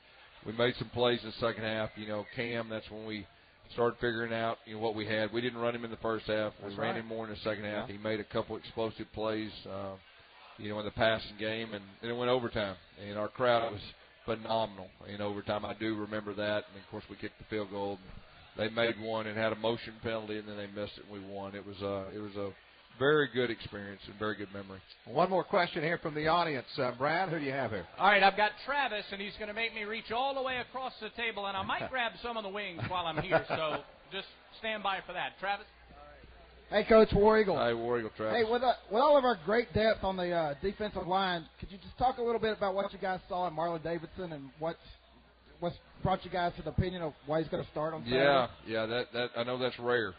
we made some plays in the second half. Cam, that's when we started figuring out what we had. We didn't run him in the first half. We ran him more in the second half. He made a couple explosive plays, in the passing game, and then it went overtime. And our crowd was phenomenal in overtime. I do remember that. And, of course, we kicked the field goal. They made one and had a motion penalty, and then they missed it, and we won. It was a very good experience and very good memory. One more question here from the audience. Brad, who do you have here? All right, I've got Travis, and he's going to make me reach all the way across the table, and I might grab some of the wings while I'm here, so just stand by for that. Travis? Hey, Coach, War Eagle. Hi, War Eagle, Travis. Hey, with all of our great depth on the defensive line, could you just talk a little bit about what you guys saw in Marlon Davidson and what's brought you guys to the opinion of why he's going to start on Saturday? Yeah, that I know that's rare.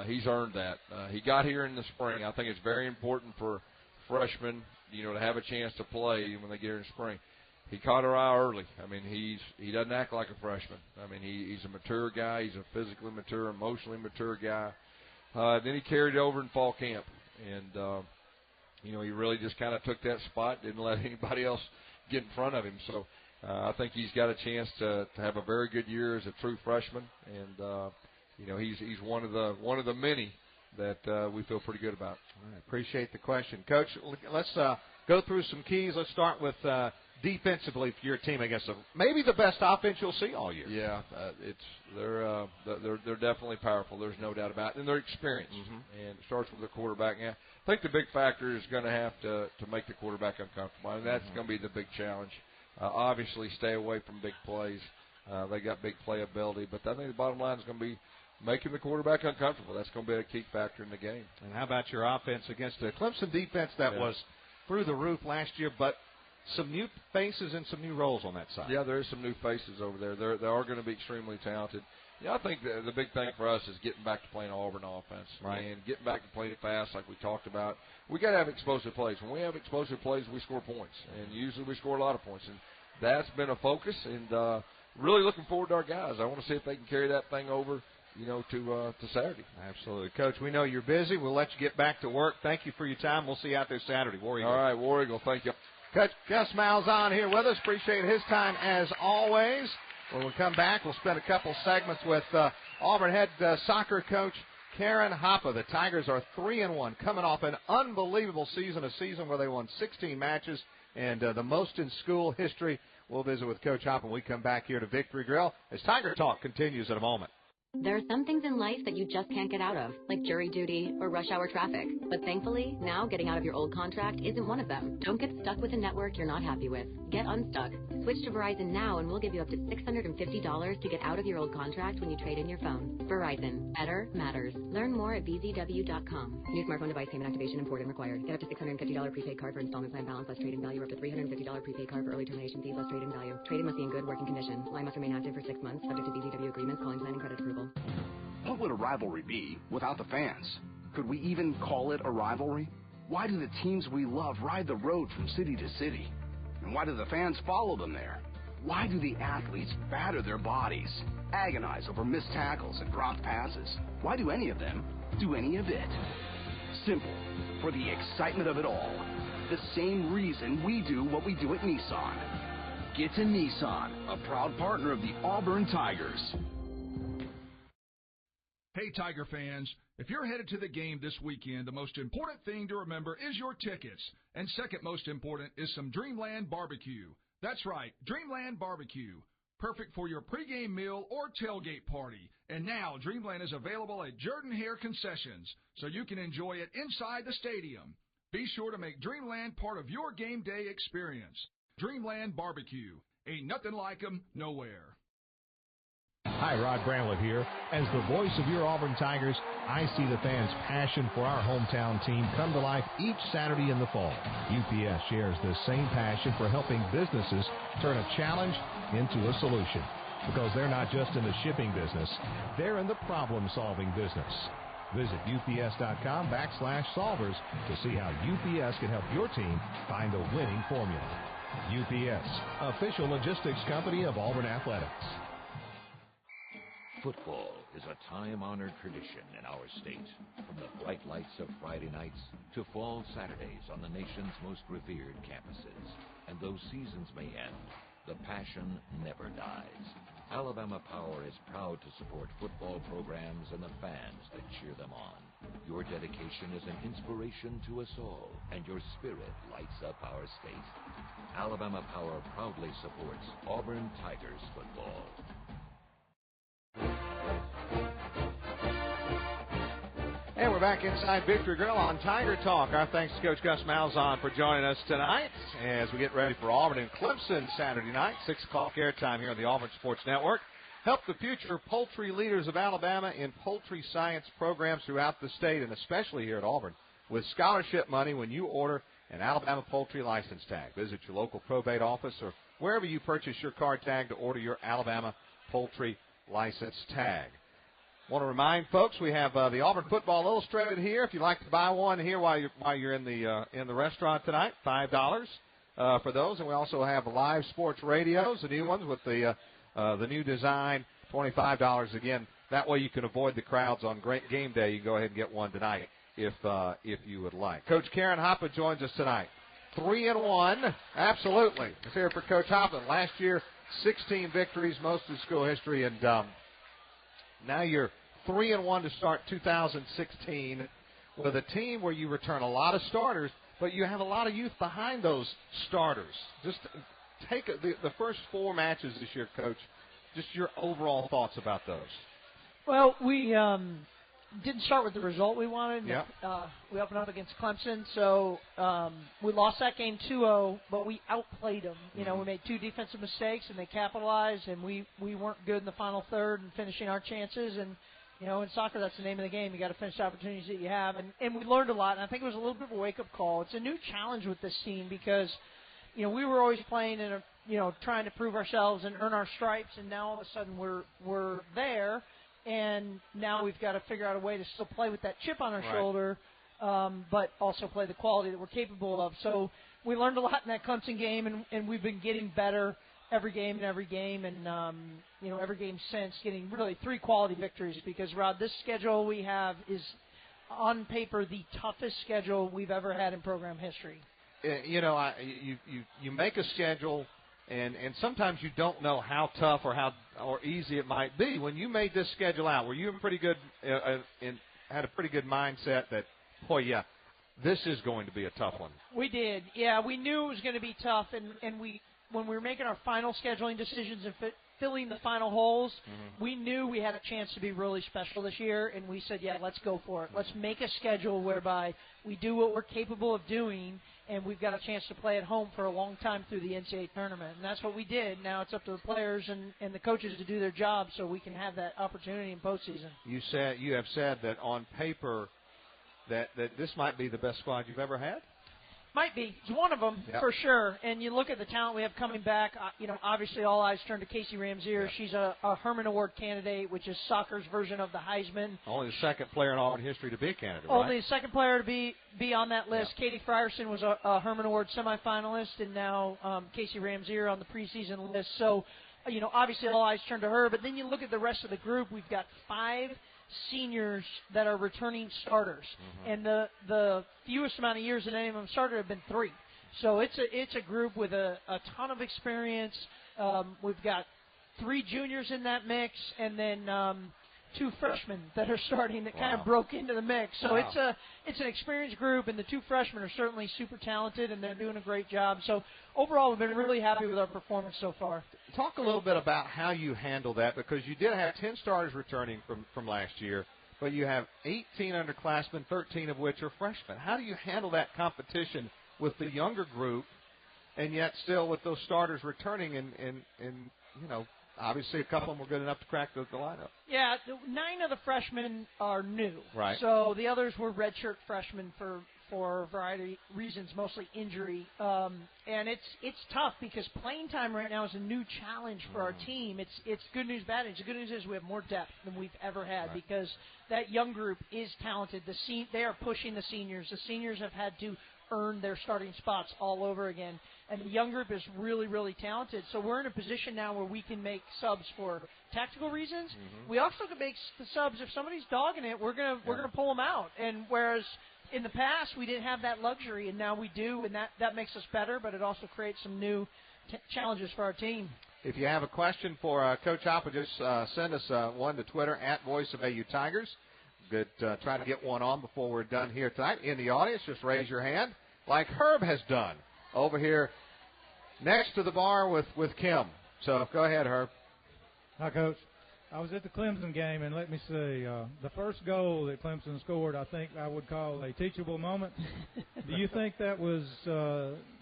He's earned that. He got here in the spring. I think it's very important for freshmen, to have a chance to play when they get here in spring. He caught our eye early. I mean, he doesn't act like a freshman. I mean, he's a mature guy. He's a physically mature, emotionally mature guy. Then he carried over in fall camp, and he really just kind of took that spot, didn't let anybody else get in front of him. So I think he's got a chance to have a very good year as a true freshman, and he's one of the many that we feel pretty good about. All right, appreciate the question, Coach. Let's go through some keys. Let's start with defensively for your team. I guess maybe the best offense you'll see all year. Yeah, they're definitely powerful. There's no doubt about it, and they're experienced. And it starts with the quarterback. Yeah, I think the big factor is going to have to make the quarterback uncomfortable, and that's going to be the big challenge. Obviously, stay away from big plays. They got big playability, but I think the bottom line is going to be making the quarterback uncomfortable. That's going to be a key factor in the game. And how about your offense against the Clemson defense that was through the roof last year, but some new faces and some new roles on that side? Yeah, there's some new faces over there. They are going to be extremely talented. Yeah, I think the big thing for us is getting back to playing Auburn offense, and getting back to playing it fast like we talked about. We got to have explosive plays. When we have explosive plays, we score points, and usually we score a lot of points. And that's been a focus, and really looking forward to our guys. I want to see if they can carry that thing over, to Saturday. Absolutely. Coach, we know you're busy. We'll let you get back to work. Thank you for your time. We'll see you out there Saturday. War Eagle. All right, War Eagle. Thank you. Coach Gus Malzahn here with us. Appreciate his time as always. When we come back, we'll spend a couple segments with Auburn head soccer coach Karen Hoppe. The Tigers are 3-1, coming off an unbelievable season, a season where they won 16 matches and the most in school history. We'll visit with Coach Hoppe when we come back here to Victory Grill as Tiger Talk continues in a moment. There are some things in life that you just can't get out of, like jury duty or rush hour traffic. But thankfully, now getting out of your old contract isn't one of them. Don't get stuck with a network you're not happy with. Get unstuck. Switch to Verizon now and we'll give you up to $650 to get out of your old contract when you trade in your phone. Verizon. Better matters. Learn more at bzw.com. New smartphone device payment activation imported and required. Get up to $650 prepaid card for installment plan balance less trade-in value, or up to $350 prepaid card for early termination fees less trade-in value. Trade-in must be in good working condition. Line must remain active for 6 months, subject to BZW agreements, calling plan and credit approval. What would a rivalry be without the fans? Could we even call it a rivalry? Why do the teams we love ride the road from city to city? And why do the fans follow them there? Why do the athletes batter their bodies, agonize over missed tackles and dropped passes? Why do any of them do any of it? Simple. For the excitement of it all. The same reason we do what we do at Nissan. Get to Nissan, a proud partner of the Auburn Tigers. Hey, Tiger fans, if you're headed to the game this weekend, the most important thing to remember is your tickets. And second most important is some Dreamland Barbecue. That's right, Dreamland Barbecue. Perfect for your pregame meal or tailgate party. And now Dreamland is available at Jordan-Hare Concessions, so you can enjoy it inside the stadium. Be sure to make Dreamland part of your game day experience. Dreamland Barbecue. Ain't nothing like 'em nowhere. Hi, Rod Bramlett here. As the voice of your Auburn Tigers, I see the fans' passion for our hometown team come to life each Saturday in the fall. UPS shares the same passion for helping businesses turn a challenge into a solution. Because they're not just in the shipping business, they're in the problem-solving business. Visit ups.com/solvers to see how UPS can help your team find a winning formula. UPS, official logistics company of Auburn Athletics. Football is a time-honored tradition in our state. From the bright lights of Friday nights to fall Saturdays on the nation's most revered campuses. And though seasons may end, the passion never dies. Alabama Power is proud to support football programs and the fans that cheer them on. Your dedication is an inspiration to us all, and your spirit lights up our state. Alabama Power proudly supports Auburn Tigers football. And we're back inside Victory Grill on Tiger Talk. Our thanks to Coach Gus Malzahn for joining us tonight as we get ready for Auburn and Clemson Saturday night. 6 o'clock airtime here on the Auburn Sports Network. Help the future poultry leaders of Alabama in poultry science programs throughout the state, and especially here at Auburn, with scholarship money when you order an Alabama poultry license tag. Visit your local probate office or wherever you purchase your card tag to order your Alabama poultry license tag. Want to remind folks we have the Auburn Football Illustrated here. If you'd like to buy one here while you're in the restaurant tonight, $5 for those. And we also have live sports radios, the new ones with the new design, $25 again. That way you can avoid the crowds on great game day. You can go ahead and get one tonight if you would like. Coach Karen Hoppe joins us tonight. 3-1. Absolutely. Let's hear it for Coach Hoffman. Last year, 16 victories, most in school history, and now you're 3-1 to start 2016 with a team where you return a lot of starters, but you have a lot of youth behind those starters. Just take the first 4 matches this year, Coach. Just your overall thoughts about those. Well, we didn't start with the result we wanted. Yep. We opened up against Clemson, so we lost that game 2-0, but we outplayed them. You know, we made 2 defensive mistakes, and they capitalized, and we weren't good in the final third and finishing our chances. And, you know, in soccer, that's the name of the game. You got to finish the opportunities that you have. And we learned a lot, and I think it was a little bit of a wake-up call. It's a new challenge with this team because, you know, we were always playing in a, you know, trying to prove ourselves and earn our stripes, and now all of a sudden we're there. And now we've got to figure out a way to still play with that chip on our shoulder, but also play the quality that we're capable of. So we learned a lot in that Clemson game, and we've been getting better every game, and you know, every game since, getting really 3 quality victories. Because, Rod, this schedule we have is on paper the toughest schedule we've ever had in program history. You know, you make a schedule. And sometimes you don't know how tough or easy it might be. When you made this schedule out, were you in pretty good had a pretty good mindset that, boy, yeah, this is going to be a tough one? We did, yeah. We knew it was going to be tough, and when we were making our final scheduling decisions and filling the final holes, we knew we had a chance to be really special this year, and we said, yeah, let's go for it. Let's make a schedule whereby we do what we're capable of doing, and we've got a chance to play at home for a long time through the NCAA tournament. And that's what we did. Now it's up to the players and the coaches to do their job so we can have that opportunity in postseason. You have said that on paper that this might be the best squad you've ever had? Might be. It's one of them, for sure. And you look at the talent we have coming back, you know, obviously all eyes turn to Casey Ramzier. Yep. She's a Herman Award candidate, which is soccer's version of the Heisman. Only the second player in Auburn history to be a candidate, Only the second player to be on that list. Yep. Katie Frierson was a Herman Award semifinalist, and now Casey Ramzier on the preseason list. So, you know, obviously all eyes turn to her. But then you look at the rest of the group. We've got 5 seniors that are returning starters, and the fewest amount of years that any of them started have been 3. So it's a group with a ton of experience. We've got 3 juniors in that mix, and then 2 freshmen that are starting that kind of broke into the mix. So it's an experienced group, and the 2 freshmen are certainly super talented, and they're doing a great job. So overall, we've been really happy with our performance so far. Talk a little bit about how you handle that, because you did have 10 starters returning from last year, but you have 18 underclassmen, 13 of which are freshmen. How do you handle that competition with the younger group, and yet still with those starters returning and you know, obviously a couple of them were good enough to crack the lineup? Yeah, 9 of the freshmen are new. Right. So the others were redshirt freshmen for a variety of reasons, mostly injury. And it's tough because playing time right now is a new challenge for our team. It's good news, bad news. The good news is we have more depth than we've ever had because that young group is talented. They are pushing the seniors. The seniors have had to earn their starting spots all over again. And the young group is really, really talented. So we're in a position now where we can make subs for tactical reasons. We also can make the subs if somebody's dogging it. We're gonna pull them out. And whereas in the past we didn't have that luxury, and now we do, and that makes us better. But it also creates some new challenges for our team. If you have a question for Coach Hopper, just send us one to Twitter @VoiceOfAUTigers. Good. Try to get one on before we're done here tonight. In the audience, just raise your hand like Herb has done over here next to the bar with Kim. So go ahead, Herb. Hi, Coach. I was at the Clemson game, and let me see. The first goal that Clemson scored, I think I would call a teachable moment. Do you think that was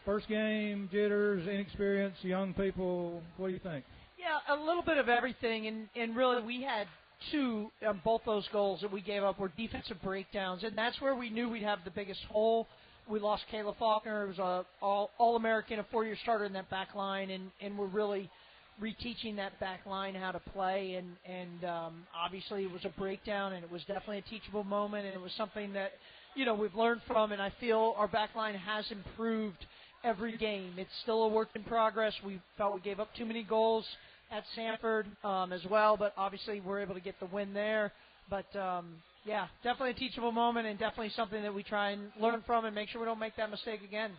first game, jitters, inexperience, young people? What do you think? Yeah, a little bit of everything. And really we had 2 on both those goals that we gave up were defensive breakdowns, and that's where we knew we'd have the biggest hole. We lost Kayla Faulkner. It was a All-American, a 4-year starter in that back line, and we're really reteaching that back line how to play. And obviously it was a breakdown, and it was definitely a teachable moment, and it was something that, you know, we've learned from, and I feel our back line has improved every game. It's still a work in progress. We felt we gave up too many goals at Sanford as well, but obviously we're able to get the win there. But yeah, definitely a teachable moment, and definitely something that we try and learn from and make sure we don't make that mistake again.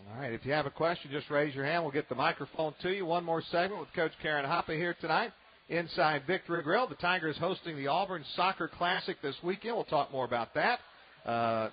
All right, if you have a question, just raise your hand. We'll get the microphone to you. One more segment with Coach Karen Hoppe here tonight inside Victory Grill. The Tigers hosting the Auburn Soccer Classic this weekend. We'll talk more about that.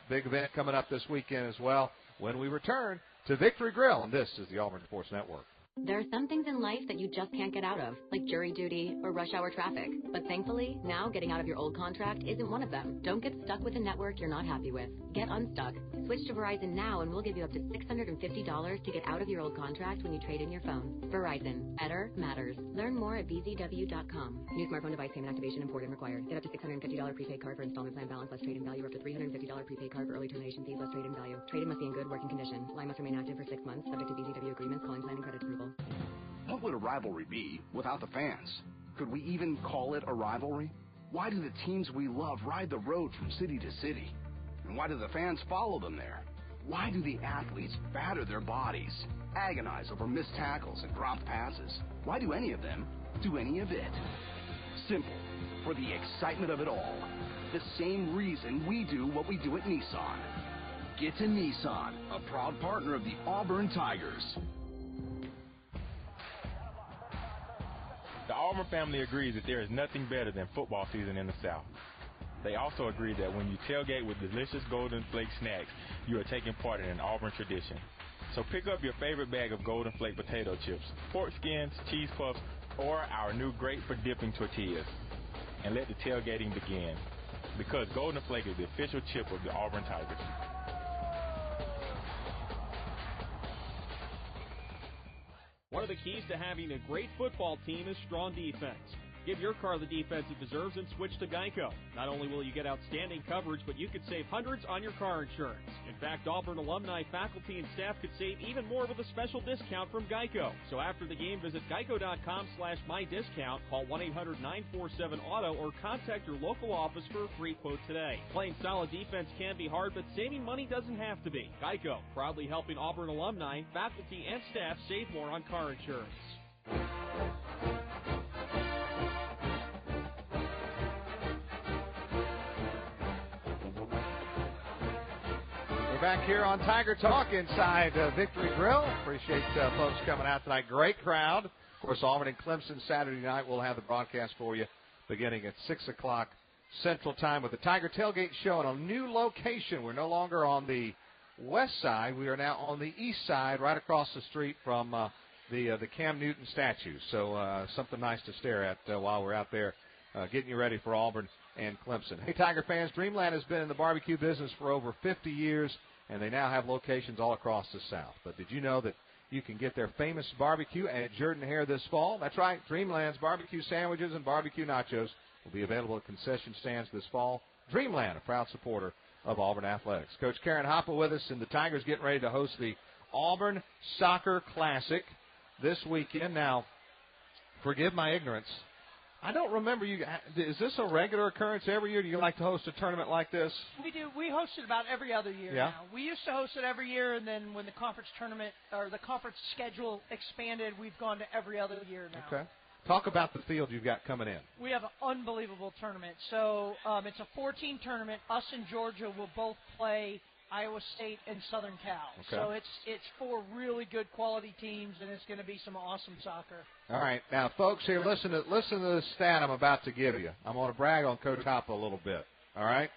Big event coming up this weekend as well when we return to Victory Grill. And this is the Auburn Sports Network. There are some things in life that you just can't get out of, like jury duty or rush hour traffic. But thankfully, now getting out of your old contract isn't one of them. Don't get stuck with a network you're not happy with. Get unstuck. Switch to Verizon now and we'll give you up to $650 to get out of your old contract when you trade in your phone. Verizon. Better matters. Learn more at bzw.com. New smartphone device payment activation imported and required. Get up to $650 prepaid card for installment plan balance less trade-in value, or up to $350 prepaid card for early termination fees less trade-in value. Trade-in must be in good working condition. Line must remain active for 6 months, subject to BZW agreements, calling plan and credit approval. What would a rivalry be without the fans? Could we even call it a rivalry? Why do the teams we love ride the road from city to city? And why do the fans follow them there? Why do the athletes batter their bodies, agonize over missed tackles and dropped passes? Why do any of them do any of it? Simple. For the excitement of it all. The same reason we do what we do at Nissan. Get to Nissan, a proud partner of the Auburn Tigers. The Auburn family agrees that there is nothing better than football season in the South. They also agree that when you tailgate with delicious Golden Flake snacks, you are taking part in an Auburn tradition. So pick up your favorite bag of Golden Flake potato chips, pork skins, cheese puffs, or our new great for dipping tortillas, and let the tailgating begin. Because Golden Flake is the official chip of the Auburn Tigers. One of the keys to having a great football team is strong defense. Give your car the defense it deserves and switch to Geico. Not only will you get outstanding coverage, but you could save hundreds on your car insurance. In fact, Auburn alumni, faculty, and staff could save even more with a special discount from Geico. So after the game, visit geico.com/mydiscount, call 1-800-947-AUTO, or contact your local office for a free quote today. Playing solid defense can be hard, but saving money doesn't have to be. Geico, proudly helping Auburn alumni, faculty, and staff save more on car insurance. We're back here on Tiger Talk inside Victory Grill. Appreciate folks coming out tonight. Great crowd. Of course, Auburn and Clemson Saturday night. We'll have the broadcast for you beginning at 6 o'clock Central Time with the Tiger Tailgate Show in a new location. We're no longer on the west side. We are now on the east side, right across the street from the Cam Newton statue. So something nice to stare at while we're out there getting you ready for Auburn and Clemson. Hey, Tiger fans, Dreamland has been in the barbecue business for over 50 years, and they now have locations all across the South. But did you know that you can get their famous barbecue at Jordan-Hare this fall? That's right, Dreamland's barbecue sandwiches and barbecue nachos will be available at concession stands this fall. Dreamland, a proud supporter of Auburn Athletics. Coach Karen Hoppe with us, and the Tigers getting ready to host the Auburn Soccer Classic this weekend. Now, forgive my ignorance, I don't remember you. Is this a regular occurrence every year? Do you like to host a tournament like this? We do. We host it about every other year now. We used to host it every year, and then when the conference tournament or the conference schedule expanded, we've gone to every other year now. Okay. Talk about the field you've got coming in. We have an unbelievable tournament. So it's a 14 tournament. Us and Georgia will both play Iowa State and Southern Cal. Okay. So it's 4 really good quality teams, and it's going to be some awesome soccer. All right. Now, folks here, listen to this stat I'm about to give you. I'm going to brag on Coach Hoppe a little bit, all right?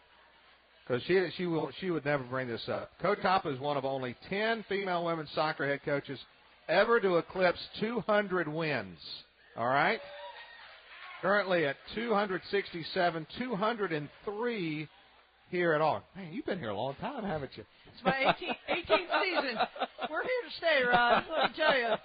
Because she would never bring this up. Coach Hoppe is one of only 10 female women's soccer head coaches ever to eclipse 200 wins, all right? Currently at 267, 203 here at Auburn. Man, you've been here a long time, haven't you? It's my 18th season. We're here to stay, Rod. Let me tell you.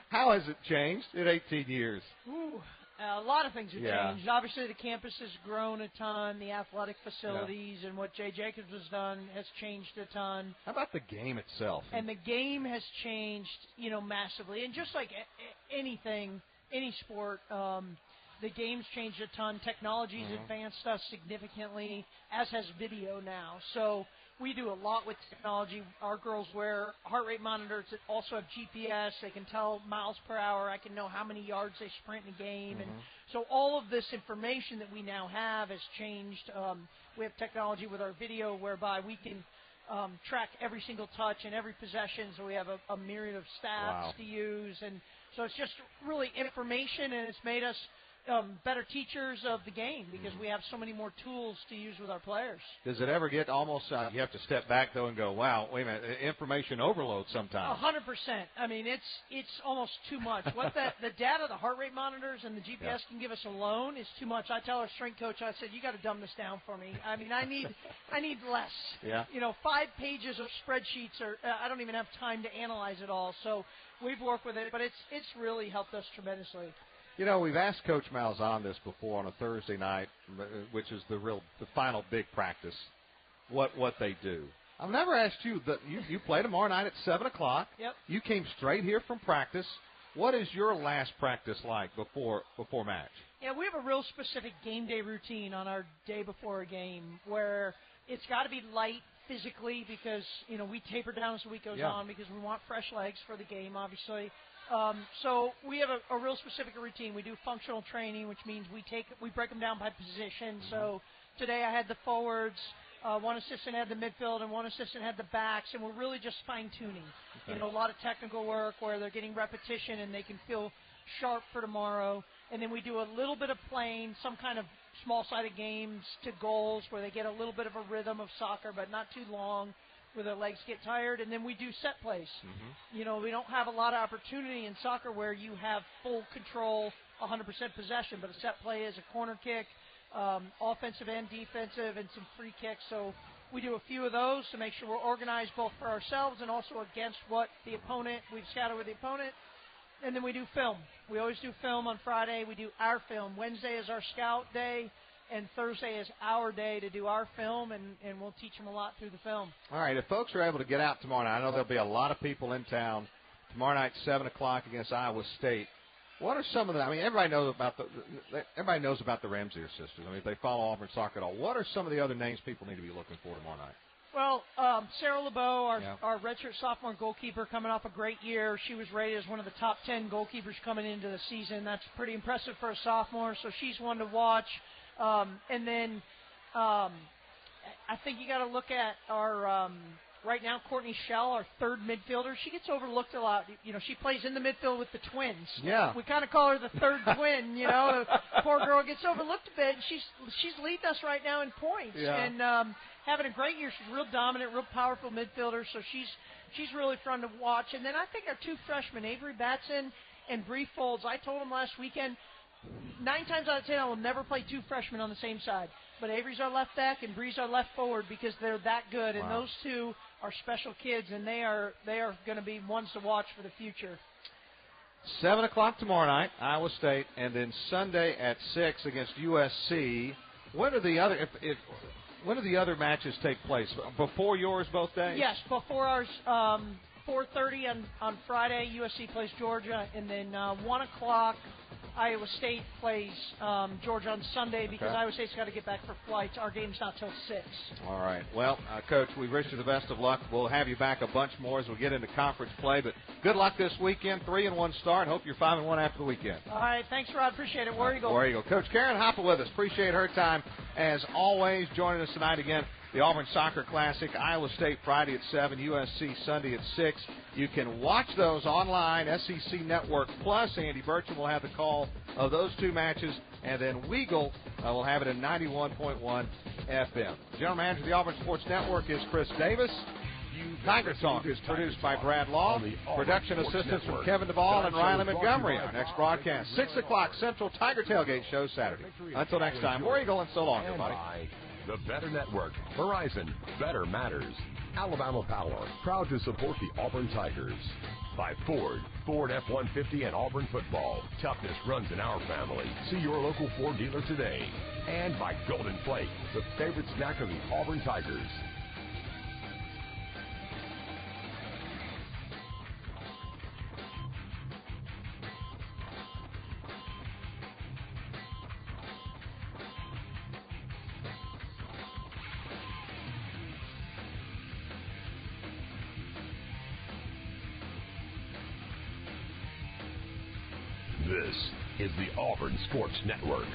How has it changed in 18 years? Ooh, a lot of things have changed. Obviously, the campus has grown a ton. The athletic facilities and what Jay Jacobs has done has changed a ton. How about the game itself? And the game has changed, massively. And just like anything, any sport, the game's changed a ton. Technology's advanced us significantly, as has video now. So we do a lot with technology. Our girls wear heart rate monitors that also have GPS. They can tell miles per hour. I can know how many yards they sprint in a game. And so all of this information that we now have has changed. We have technology with our video whereby we can track every single touch and every possession. So we have a myriad of stats to use, and so it's just really information, and it's made us better teachers of the game because we have so many more tools to use with our players. Does it ever get almost, you have to step back, though, and go, wow, wait a minute, information overload sometimes? 100%. I mean, it's almost too much. What the data, the heart rate monitors, and the GPS can give us alone is too much. I tell our strength coach, I said, you got to dumb this down for me. I mean, I need less. Yeah. 5 pages of spreadsheets, I don't even have time to analyze it all. So we've worked with it, but it's really helped us tremendously. We've asked Coach Malzahn this before on a Thursday night, which is the final big practice, what they do. I've never asked you, you play tomorrow night at 7 o'clock. Yep. You came straight here from practice. What is your last practice like before match? Yeah, we have a real specific game day routine on our day before a game where it's got to be light physically because, we taper down as the week goes on because we want fresh legs for the game, obviously. So we have a real specific routine. We do functional training, which means we break them down by position. So today I had the forwards, one assistant had the midfield, and one assistant had the backs, and we're really just fine-tuning. Okay. A lot of technical work where they're getting repetition and they can feel sharp for tomorrow. And then we do a little bit of playing, some kind of small-sided games to goals where they get a little bit of a rhythm of soccer, but not too long, where their legs get tired, and then we do set plays. We don't have a lot of opportunity in soccer where you have full control, 100% possession, but a set play is a corner kick, offensive and defensive, and some free kicks. So we do a few of those to make sure we're organized both for ourselves and also against what the opponent, we've scouted with the opponent. And then we do film. We always do film on Friday. We do our film. Wednesday is our scout day. And Thursday is our day to do our film, and we'll teach them a lot through the film. All right, if folks are able to get out tomorrow night, I know there'll be a lot of people in town tomorrow night, 7 o'clock against Iowa State. What are some of the? I mean, everybody knows about the Ramsey sisters. I mean, if they follow Auburn soccer at all, what are some of the other names people need to be looking for tomorrow night? Well, Sarah LeBeau, our redshirt sophomore goalkeeper, coming off a great year. She was rated as one of the top 10 goalkeepers coming into the season. That's pretty impressive for a sophomore, so she's one to watch. And then I think you got to look at our right now, Courtney Schell, our third midfielder. She gets overlooked a lot. She plays in the midfield with the twins. Yeah. We kind of call her the third twin. The poor girl gets overlooked a bit. She's leading us right now in points and having a great year. She's real dominant, real powerful midfielder. So she's really fun to watch. And then I think our 2 freshmen, Avery Batson and Bree Folds. I told them last weekend, 9 times out of 10, I will never play 2 freshmen on the same side. But Avery's our left back and Bree's our left forward because they're that good. And those 2 are special kids, and they are going to be ones to watch for the future. 7 o'clock tomorrow night, Iowa State, and then Sunday at 6 against USC. When do the other matches take place? Before yours both days? Yes, before ours. 4:30 on Friday, USC plays Georgia, and then 1 o'clock. Iowa State plays Georgia on Sunday because Iowa State's got to get back for flights. Our game's not till 6. All right. Well, Coach, we wish you the best of luck. We'll have you back a bunch more as we get into conference play. But good luck this weekend. 3-1 start. Hope you're 5-1 after the weekend. All right. Thanks, Rod. Appreciate it. War Eagle. War Eagle. Coach Karen Hopper with us. Appreciate her time as always. Joining us tonight again. The Auburn Soccer Classic, Iowa State Friday at 7, USC Sunday at 6. You can watch those online, SEC Network Plus. Andy Burcham will have the call of those 2 matches, and then Weagle will have it in 91.1 FM. General Manager of the Auburn Sports Network is Chris Davis. Tiger Talk is produced by Brad Law. Production assistance from Kevin Duvall and Riley Montgomery. Our next broadcast, 6 o'clock Central Tiger Tailgate Show Saturday. Until next time, War Eagle, and so long, everybody. The Better Network, Verizon, Better Matters. Alabama Power, proud to support the Auburn Tigers. By Ford F-150 and Auburn football. Toughness runs in our family. See your local Ford dealer today. And by Golden Flake, the favorite snack of the Auburn Tigers. This is the Auburn Sports Network.